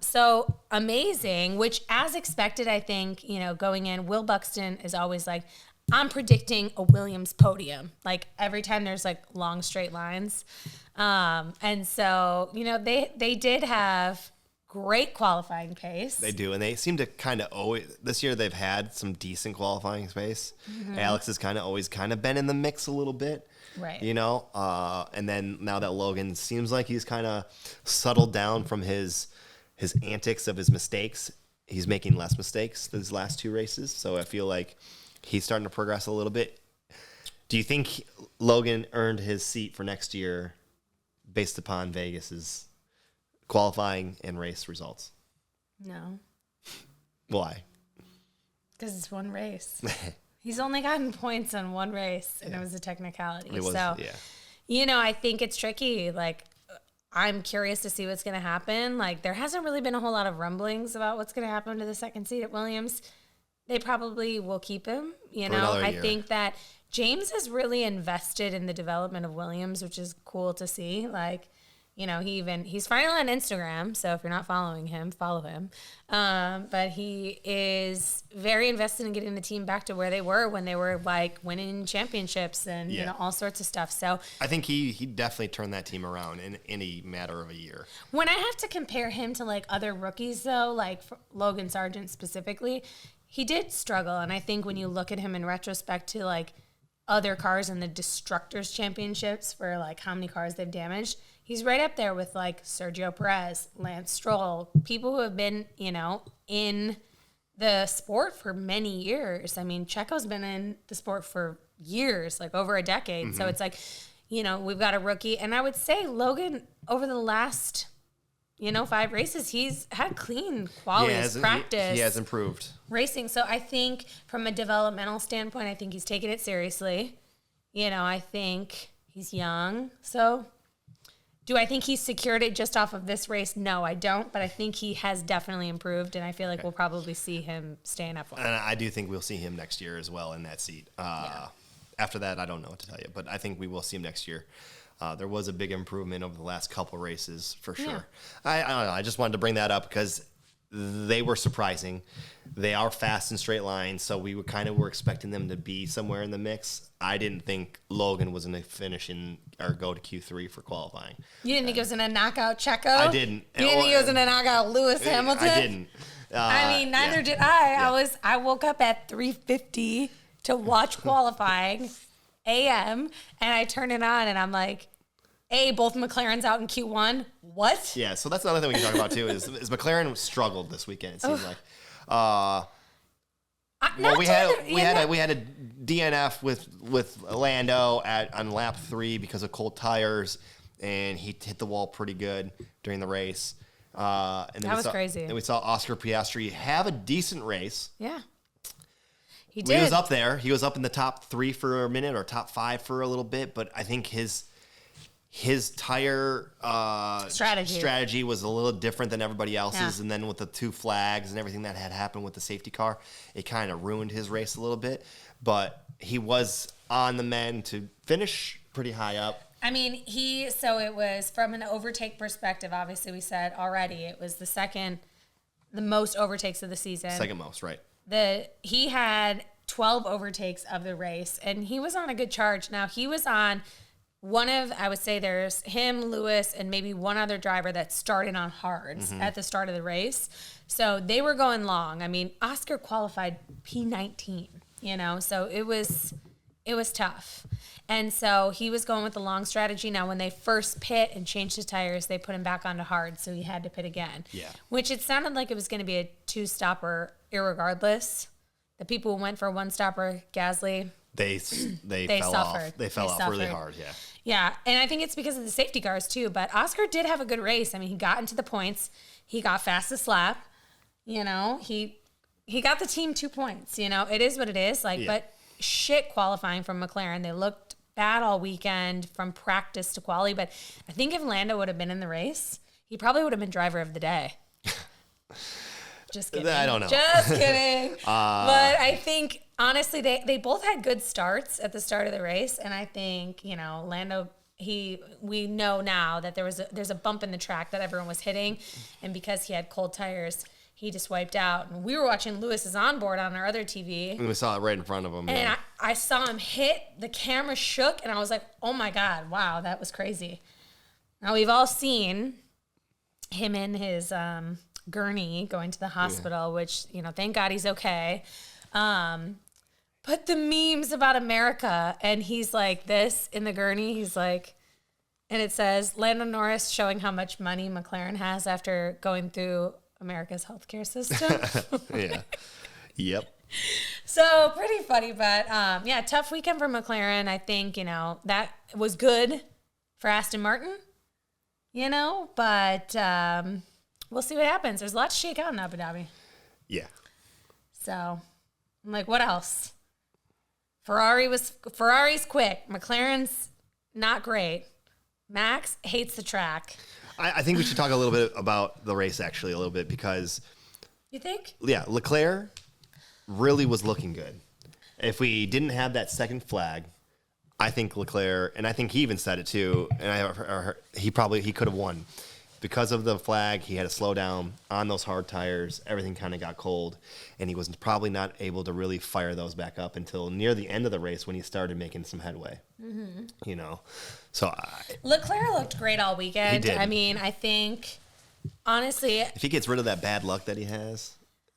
So amazing, which as expected, I think, going in, Will Buxton is always like, I'm predicting a Williams podium. Like every time there's long straight lines. And so, they did have great qualifying pace. They do. And they seem to kind of always, this year they've had some decent qualifying pace. Mm-hmm. Alex has always been in the mix a little bit. Right. And then now that Logan seems like he's kind of settled down from his antics of his mistakes. He's making less mistakes these last two races. So I feel like he's starting to progress a little bit. Do you think Logan earned his seat for next year based upon Vegas's qualifying and race results? No. Why? Because it's one race. He's only gotten points on one race, and it was a technicality. I think it's tricky. I'm curious to see what's going to happen. There hasn't really been a whole lot of rumblings about what's going to happen to the second seat at Williams. they probably will keep him. I think that James has really invested in the development of Williams, which is cool to see. Like, he's finally on Instagram. So if you're not following him, follow him. But he is very invested in getting the team back to where they were when they were like winning championships and all sorts of stuff. So I think he definitely turned that team around in any matter of a year. When I have to compare him to like other rookies though, like Logan Sargent specifically, he did struggle. And I think when you look at him in retrospect to like other cars in the Destructors Championships for like how many cars they've damaged, he's right up there with like Sergio Perez, Lance Stroll, people who have been, in the sport for many years. I mean, Checo's been in the sport for years, like over a decade. Mm-hmm. So it's like, we've got a rookie. And I would say Logan, over the last, 5 races, he's had clean qualities, practice. He has improved. Racing. So I think from a developmental standpoint, I think he's taken it seriously. I think he's young. So do I think he's secured it just off of this race? No, I don't. But I think he has definitely improved, and I feel like we'll probably see him stay in F1. And I do think we'll see him next year as well in that seat. After that, I don't know what to tell you, but I think we will see him next year. There was a big improvement over the last couple races for sure. Yeah. I don't know. I just wanted to bring that up because they were surprising. They are fast in straight lines, so we were expecting them to be somewhere in the mix. I didn't think Logan was going to finish or go to Q3 for qualifying. You didn't think he was going to knock out Checo? I didn't. You didn't think he was going to knock out Lewis Hamilton? I didn't. Neither did I. Yeah. I woke up at 3:50 to watch qualifying a.m. and I turn it on and I'm like, both McLaren's out in Q1. What? Yeah, so that's another thing we can talk about too is McLaren struggled this weekend. It seemed like. We had a DNF with Lando on lap 3 because of cold tires, and he hit the wall pretty good during the race. And that was crazy. And we saw Oscar Piastri have a decent race. Yeah. He did. He was up there. He was up in the top 3 for a minute or top 5 for a little bit, but I think his tire strategy was a little different than everybody else's. Yeah. And then with the 2 flags and everything that had happened with the safety car, it kind of ruined his race a little bit. But he was on the mend to finish pretty high up. I mean, so it was from an overtake perspective, obviously we said already, it was the most overtakes of the season. Second most, right. He had 12 overtakes of the race, and he was on a good charge. Now, he was on I would say there's him, Lewis, and maybe one other driver that started on hards at the start of the race. So they were going long. I mean, Oscar qualified P19, so it was tough. And so he was going with the long strategy. Now, when they first pit and changed his tires, they put him back onto hard, so he had to pit again. Yeah. Which it sounded like it was going to be a 2-stopper irregardless. The people who went for a 1-stopper, Gasly, they fell suffered. Off. They fell off really hard, yeah. Yeah, and I think it's because of the safety cars too. But Oscar did have a good race. I mean, he got into the points. He got fastest lap. He got the team 2 points. It is what it is. But shit qualifying from McLaren. They looked bad all weekend from practice to quali. But I think if Lando would have been in the race, he probably would have been driver of the day. Just kidding. I don't know. Just kidding. But I think, honestly, they both had good starts at the start of the race. And I think, Lando, we know now that there's a bump in the track that everyone was hitting. And because he had cold tires, he just wiped out. And we were watching Lewis's onboard on our other TV. And we saw it right in front of him. And I saw him hit. The camera shook. And I was like, oh, my God. Wow, that was crazy. Now, we've all seen him in his gurney going to the hospital, which, thank God he's okay. But the memes about America, and he's like this in the gurney, he's like, and it says, Lando Norris showing how much money McLaren has after going through America's healthcare system. Yeah. Yep. So pretty funny, but tough weekend for McLaren. I think, that was good for Aston Martin, but we'll see what happens. There's a lot to shake out in Abu Dhabi. Yeah. So I'm like, what else? Ferrari's quick. McLaren's not great. Max hates the track. I think we should talk a little bit about the race, actually, a little bit, because... You think? Yeah, Leclerc really was looking good. If we didn't have that second flag, I think Leclerc, and I think he even said it too, and he could have won. Because of the flag, he had to slow down on those hard tires. Everything kind of got cold, and he was probably not able to really fire those back up until near the end of the race when he started making some headway. So Leclerc looked great all weekend. He did. I mean, I think, honestly, if he gets rid of that bad luck that he has,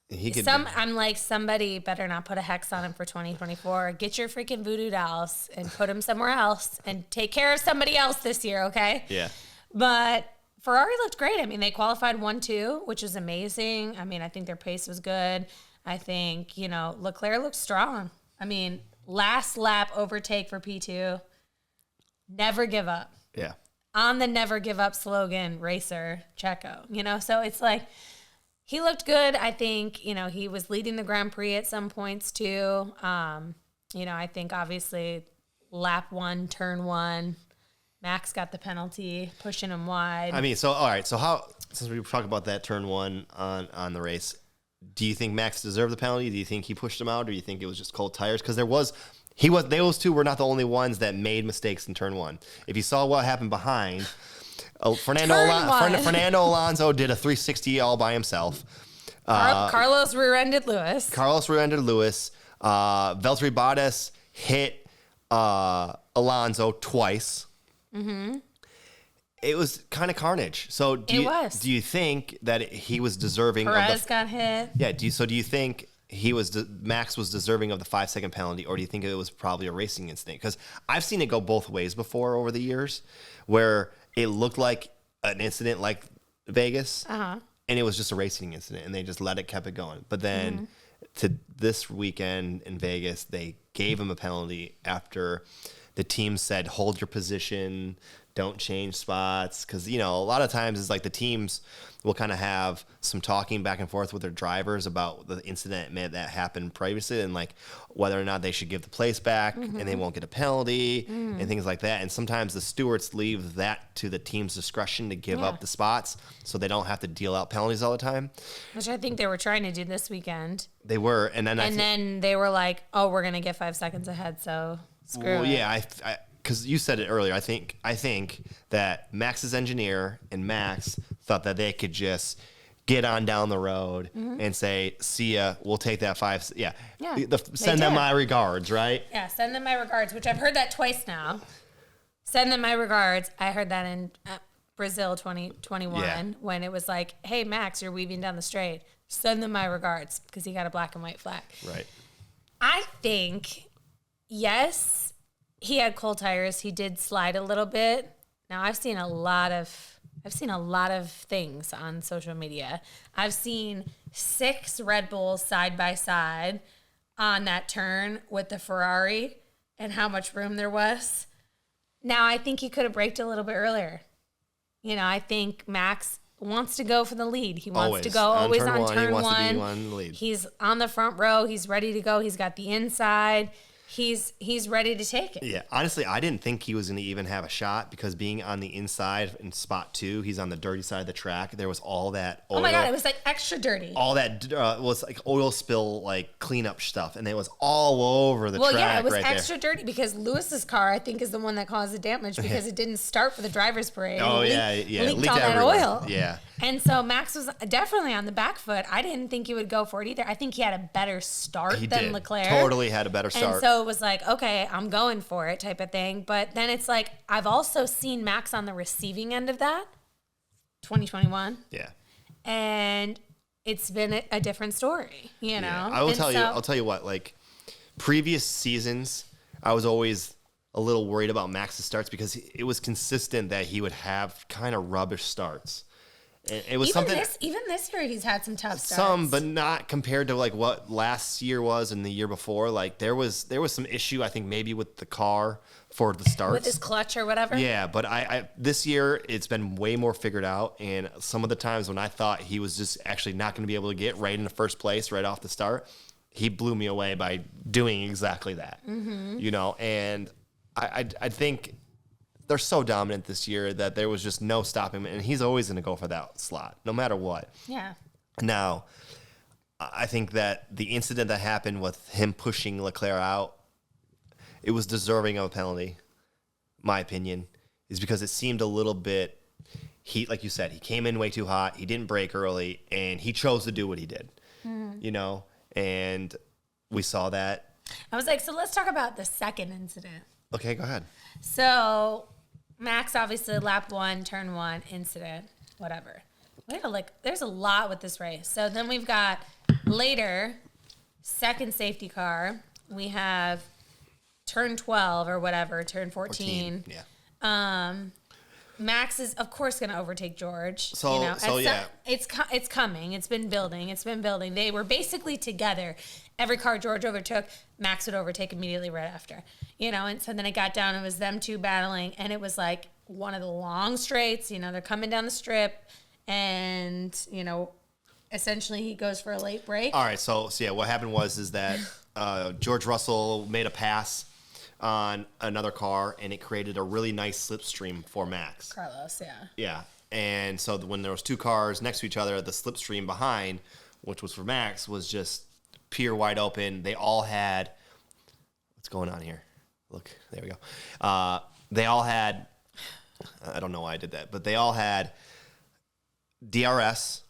he could. I'm like, somebody better not put a hex on him for 2024. Get your freaking voodoo dolls and put him somewhere else and take care of somebody else this year, okay? Yeah. But Ferrari looked great. I mean, they qualified 1-2, which is amazing. I mean, I think their pace was good. I think, Leclerc looked strong. I mean, last lap overtake for P2. Never give up. Yeah. On the never give up slogan, racer, Checo, so it's like, he looked good. I think, he was leading the Grand Prix at some points too. I think obviously lap 1, turn 1, Max got the penalty, pushing him wide. I mean, all right. So since we talk about that turn 1 on the race, do you think Max deserved the penalty? Do you think he pushed him out, or do you think it was just cold tires? Because those two were not the only ones that made mistakes in turn 1. If you saw what happened behind, Fernando Alonso did a 360 all by himself. Carlos rear-ended Lewis. Valtteri Bottas hit Alonso twice. Mm-hmm. It was kind of carnage. So do you think that he was deserving Perez got hit. Yeah. Do you think Max was deserving of the 5-second penalty, or do you think it was probably a racing incident? Because I've seen it go both ways before over the years, where it looked like an incident like Vegas, and it was just a racing incident, and they just kept it going. But then to this weekend in Vegas, they gave him a penalty after the team said, hold your position, don't change spots. Because, a lot of times it's like the teams will kind of have some talking back and forth with their drivers about the incident that happened previously, and like whether or not they should give the place back and they won't get a penalty and things like that. And sometimes the stewards leave that to the team's discretion to give up the spots so they don't have to deal out penalties all the time. Which I think they were trying to do this weekend. They were. And then they were like, oh, we're going to get 5 seconds ahead, so screw it. Yeah, because you said it earlier, I think that Max's engineer and Max thought that they could just get on down the road and say, see ya, we'll take that 5. Yeah. Send them my regards, right? Yeah, send them my regards, which I've heard that twice now. Send them my regards. I heard that in Brazil 2021 when it was like, hey, Max, you're weaving down the straight. Send them my regards, because he got a black and white flag. Right. I think, yes, he had cold tires. He did slide a little bit. Now, I've seen a lot of things on social media. I've seen 6 Red Bulls side by side on that turn with the Ferrari and how much room there was. Now, I think he could have braked a little bit earlier. I think Max wants to go for the lead. He wants to go always on turn 1. He wants to be on the lead. He's on the front row. He's ready to go. He's got the inside. He's ready to take it. Yeah, honestly, I didn't think he was going to even have a shot, because being on the inside in spot 2, he's on the dirty side of the track. There was all that oil. Oh my God, it was like extra dirty. All that was like oil spill, like cleanup stuff, and it was all over the track. Well, yeah, it was right extra dirty, because Lewis's car, I think, is the one that caused the damage, because it didn't start for the driver's parade. Oh, Leaked leaked all that everywhere. oil. Yeah. And so Max was definitely on the back foot. I didn't think he would go for it either. I think he had a better start than Leclerc. Totally had a better start. And so it was like, okay, I'm going for it type of thing. But then it's like, I've also seen Max on the receiving end of that, 2021. Yeah. And it's been a different story, Yeah. I'll tell you what, like previous seasons, I was always a little worried about Max's starts, because it was consistent that he would have kind of rubbish starts. It was even this year he's had some tough starts. Some, but not compared to like what last year was and the year before. Like there was some issue, I think, maybe with the car for the starts, with his clutch or whatever. Yeah, but I this year it's been way more figured out, and some of the times when I thought he was just actually not going to be able to get right in the first place right off the start, he blew me away by doing exactly that. And I think they're so dominant this year that there was just no stopping him, and he's always going to go for that slot, no matter what. Yeah. Now, I think that the incident that happened with him pushing Leclerc out, it was deserving of a penalty, my opinion, is because it seemed a little bit, like you said, he came in way too hot, he didn't brake early, and he chose to do what he did, and we saw that. I was like, so let's talk about the second incident. Okay, go ahead. So Max, obviously, lap 1, turn 1, incident, whatever. There's a lot with this race. So then we've got later, second safety car. We have turn 12 or whatever, turn 14. Yeah. Max is, of course, going to overtake George. It's coming. It's been building. They were basically together. Every car George overtook, Max would overtake immediately right after. And so then it got down. It was them two battling, and it was like one of the long straights. They're coming down the strip, and essentially he goes for a late break. All right, so what happened was that George Russell made a pass on another car, and it created a really nice slipstream for Max. Carlos, yeah. Yeah, and so when there was two cars next to each other, the slipstream behind, which was for Max, was just pure wide open. They all had, what's going on here? Look, there we go. They all had, I don't know why I did that, but they all had DRS,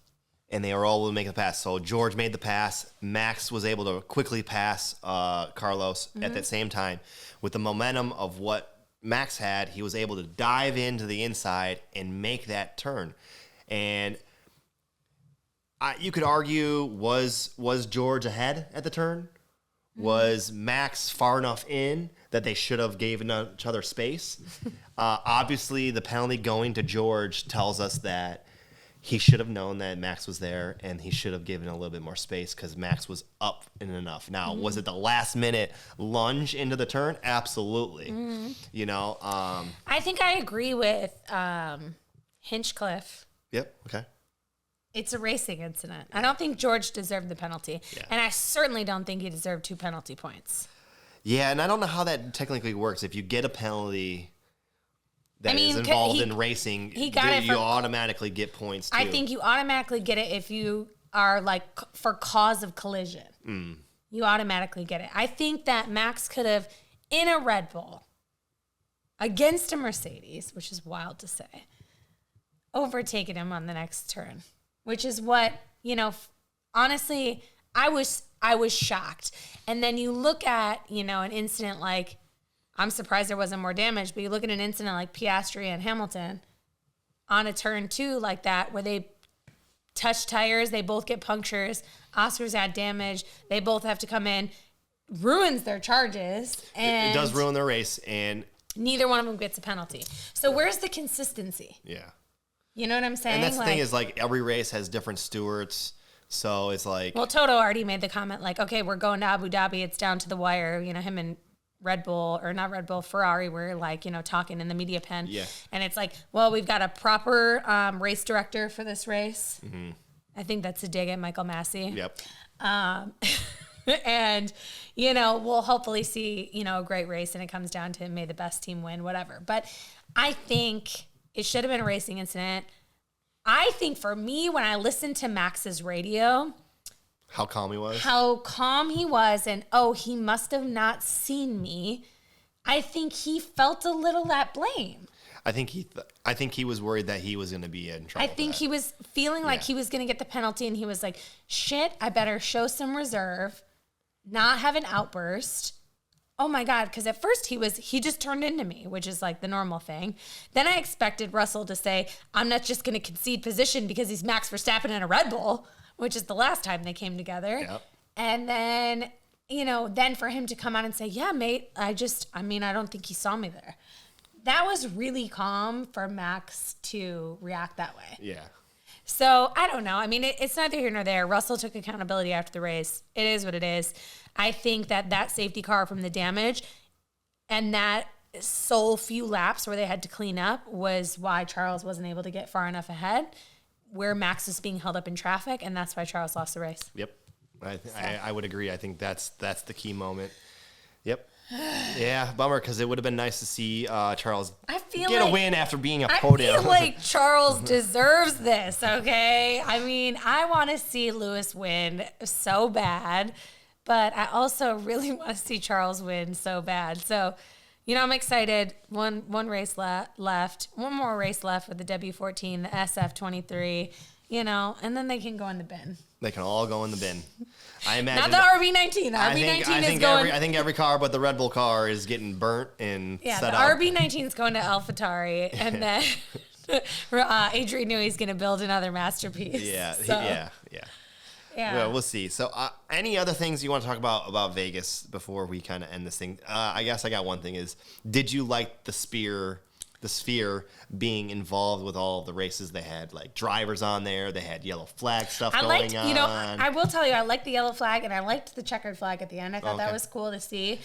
and they were all able to make the pass. So George made the pass. Max was able to quickly pass Carlos at that same time. With the momentum of what Max had, he was able to dive into the inside and make that turn. And you could argue, was George ahead at the turn? Was Max far enough in that they should have given each other space? Obviously, the penalty going to George tells us that he should have known that Max was there, and he should have given a little bit more space because Max was up in enough. Now, was it the last minute lunge into the turn? Absolutely. I think I agree with Hinchcliffe. Yep. Okay. It's a racing incident. I don't think George deserved the penalty, and I certainly don't think he deserved 2 penalty points. Yeah, and I don't know how that technically works. If you get a penalty that is involved in racing, you automatically get points too. I think you automatically get it if you are for cause of collision. You automatically get it. I think that Max could have, in a Red Bull, against a Mercedes, which is wild to say, overtaken him on the next turn, which is what, honestly, I was shocked. And then you look at, an incident like, I'm surprised there wasn't more damage, but you look at an incident like Piastri and Hamilton on a turn 2 like that, where they touch tires, they both get punctures, Oscar's had damage, they both have to come in, ruins their charges. And it does ruin their race, and neither one of them gets a penalty. So where's the consistency? Yeah. You know what I'm saying? And that's the thing is, every race has different stewards, so it's like... Well, Toto already made the comment, okay, we're going to Abu Dhabi, it's down to the wire, him and Ferrari were talking in the media pen. Yeah. And it's we've got a proper race director for this race. Mm-hmm. I think that's a dig at Michael Massey. Yep. And, we'll hopefully see, a great race, and it comes down to may the best team win, whatever. But I think it should have been a racing incident. I think for me, when I listened to Max's radio... How calm he was, and he must have not seen me. I think he felt a little that blame. I think he was worried that he was going to be in trouble. I think he was feeling like he was going to get the penalty, and he was like, shit, I better show some reserve, not have an outburst. Oh my God, because at first he just turned into me, which is the normal thing. Then I expected Russell to say, I'm not just going to concede position because he's Max Verstappen in a Red Bull, which is the last time they came together. Yep. And then, then for him to come out and say, yeah, mate, I don't think he saw me there. That was really calm for Max to react that way. Yeah. So, I don't know. It's neither here nor there. Russell took accountability after the race. It is what it is. I think that safety car from the damage and that sole few laps where they had to clean up was why Charles wasn't able to get far enough ahead, where Max is being held up in traffic, and that's why Charles lost the race. Yep. I would agree. I think that's the key moment. Yep. Yeah, bummer, because it would have been nice to see Charles get like, a win after being a podium. I feel like Charles deserves this, okay? I mean, I want to see Lewis win so bad, but I also really want to see Charles win so bad. So, I'm excited. One race left. One more race left with the W14, the SF23, and then they can go in the bin. They can all go in the bin. I imagine. Not the RB19. The RB19 is going. I think every car but the Red Bull car is getting burnt and set up. The RB19 is going to AlphaTauri, and then Adrian Newey's going to build another masterpiece. Yeah. Well, we'll see. So, any other things you want to talk about Vegas before we kind of end this thing? I guess I got one thing is, did you like the sphere being involved with all the races? They had like drivers on there. They had yellow flag stuff going on. I will tell you, I liked the yellow flag and I liked the checkered flag at the end. I thought that was cool to see.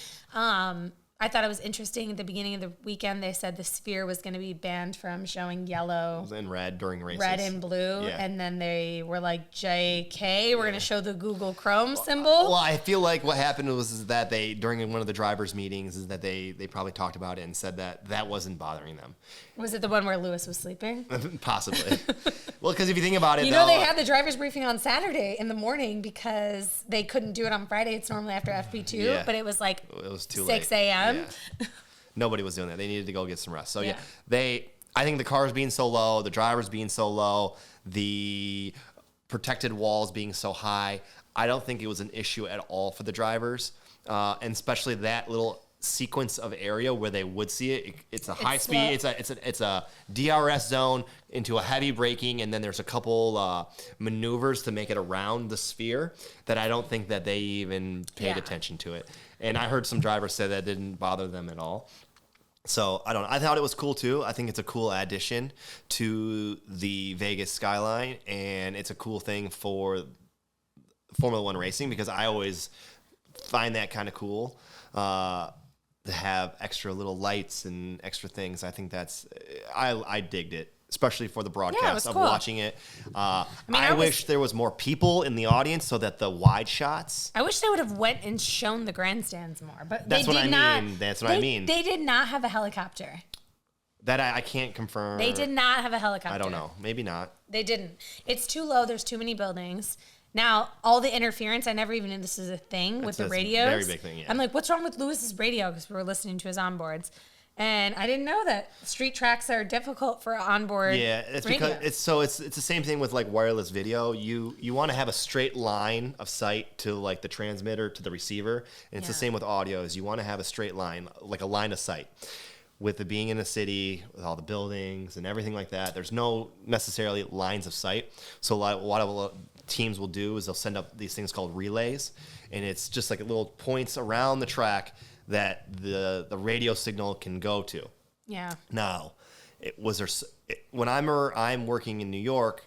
I thought it was interesting at the beginning of the weekend. They said the sphere was going to be banned from showing yellow and red during races. Red and blue. Yeah. And then they were like, JK, we're going to show the Google Chrome symbol. Well, I feel like what happened was that they, during one of the drivers' meetings, is that they probably talked about it and said that wasn't bothering them. Was it the one where Lewis was sleeping? Possibly. Well, because if you think about it, they had the driver's briefing on Saturday in the morning because they couldn't do it on Friday. It's normally after FP2, but it was like it was too 6 a.m. Yeah. Nobody was doing that. They needed to go get some rest. So I think the cars being so low, the drivers being so low, the protected walls being so high, I don't think it was an issue at all for the drivers, and especially that little sequence of area where they would see it. It's a high speed. It's a DRS zone into a heavy braking, and then there's a couple maneuvers to make it around the sphere that I don't think that they even paid attention to it. And I heard some drivers say that didn't bother them at all. So I don't know. I thought it was cool too. I think it's a cool addition to the Vegas skyline, and it's a cool thing for Formula One racing because I always find that kind of cool. To have extra little lights and extra things. I think I digged it, especially for the broadcast of watching it. I wish there was more people in the audience so that the wide shots. I wish they would have went and shown the grandstands more, but that's they what did I mean. That's what I mean. They did not have a helicopter. That I can't confirm. They did not have a helicopter. I don't know. Maybe not. They didn't. It's too low. There's too many buildings. Now, all the interference, I never even knew this is a thing with the radios. Very big thing, yeah. I'm like, what's wrong with Lewis's radio? Because we were listening to his onboards. And I didn't know that street tracks are difficult for onboard. Yeah, it's radio. Because it's the same thing with like wireless video. You want to have a straight line of sight to like the transmitter to the receiver. And it's the same with audio, is you want to have a straight line, like a line of sight. With it being in a city, with all the buildings and everything like that, there's no necessarily lines of sight. So a lot of teams will do is they'll send up these things called relays, and it's just like little points around the track that the radio signal can go to. Yeah. Now, when I'm working in New York,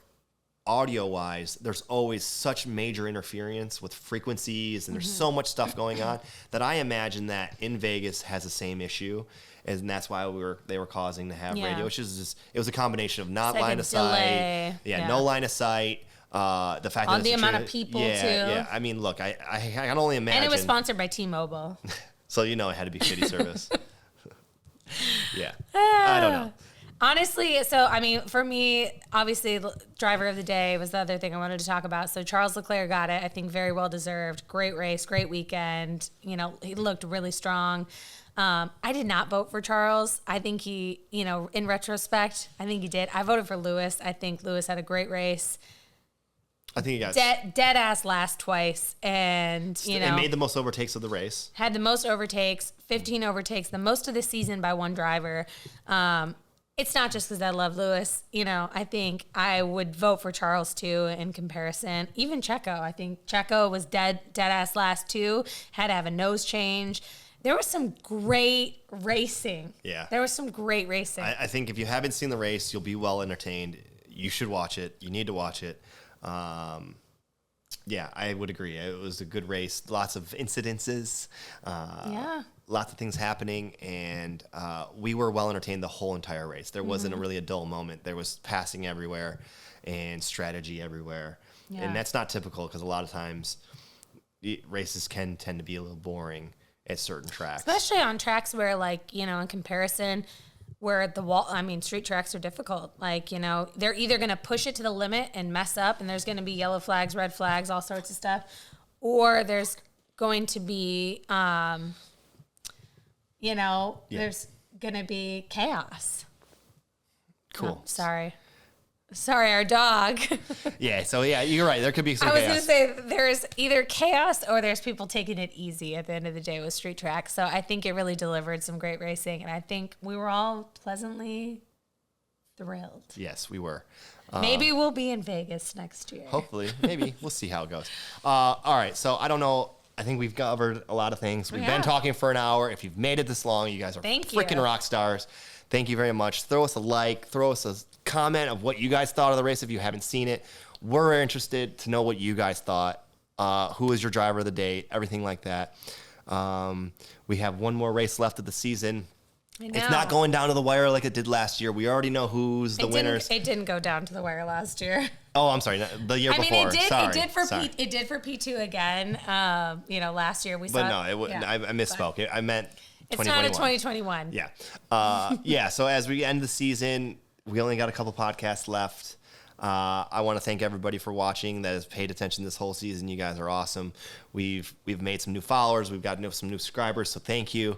audio-wise, there's always such major interference with frequencies, and there's so much stuff going on that I imagine that in Vegas has the same issue. And that's why they were causing to have radio, which is just, it was a combination of not line of sight, no line of sight. The fact on that the amount of people too. Yeah. I mean, look, I can only imagine. And it was sponsored by T-Mobile, so it had to be shitty service. I don't know. Honestly, so I mean, for me, obviously, driver of the day was the other thing I wanted to talk about. So Charles Leclerc got it. I think very well deserved. Great race, great weekend. He looked really strong. I did not vote for Charles. I think he, in retrospect, I think he did. I voted for Lewis. I think Lewis had a great race. I think he got dead ass last twice, and made the most overtakes of the race. Had the most overtakes, 15 overtakes, the most of the season by one driver. It's not just because I love Lewis. I think I would vote for Charles too in comparison. Even Checo. I think Checo was dead ass last too. Had to have a nose change. There was some great racing. Yeah. There was some great racing. I think if you haven't seen the race, you'll be well entertained. You should watch it. You need to watch it. I would agree. It was a good race. Lots of incidences. Lots of things happening, and we were well entertained the whole entire race. There wasn't really a dull moment. There was passing everywhere and strategy everywhere. Yeah. And that's not typical because a lot of times races can tend to be a little boring. at certain tracks. Especially on tracks where, like, you know, in comparison, where the wall, I mean, street tracks are difficult. Like, you know, they're either going to push it to the limit and mess up, and there's going to be yellow flags, red flags, all sorts of stuff, or there's going to be, you know, there's going to be chaos. Cool. Oh, sorry, our dog. Yeah, so yeah, you're right. There could be some chaos. I was going to say there's either chaos or there's people taking it easy at the end of the day with street tracks. So I think it really delivered some great racing, and I think we were all pleasantly thrilled. Yes, we were. Maybe we'll be in Vegas next year. Hopefully. Maybe. We'll see how it goes. All right, so I don't know. I think we've covered a lot of things. We've been talking for an hour. If you've made it this long, you guys are freaking rock stars. Thank you very much. Throw us a like. Throw us a comment of what you guys thought of the race if you haven't seen it. We're interested to know what you guys thought. Who was your driver of the day? Everything like that. We have one more race left of the season. It's not going down to the wire like it did last year. We already know who's the winners. It didn't go down to the wire last year. Oh, I'm sorry. The year before. I mean, Sorry. it did for P2 again. You know, last year we saw. But no, I misspoke. I meant 2021. It's not a 2021. Yeah. Yeah. So as we end the season, we only got a couple podcasts left. I want to thank everybody for watching that has paid attention this whole season. You guys are awesome. We've made some new followers. We've got some new subscribers. So thank you.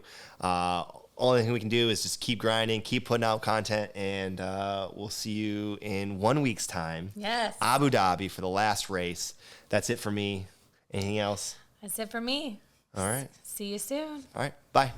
Only thing we can do is just keep grinding, keep putting out content, and we'll see you in 1 week's time. Yes. Abu Dhabi for the last race. That's it for me. Anything else? That's it for me. All right. See you soon. All right. Bye.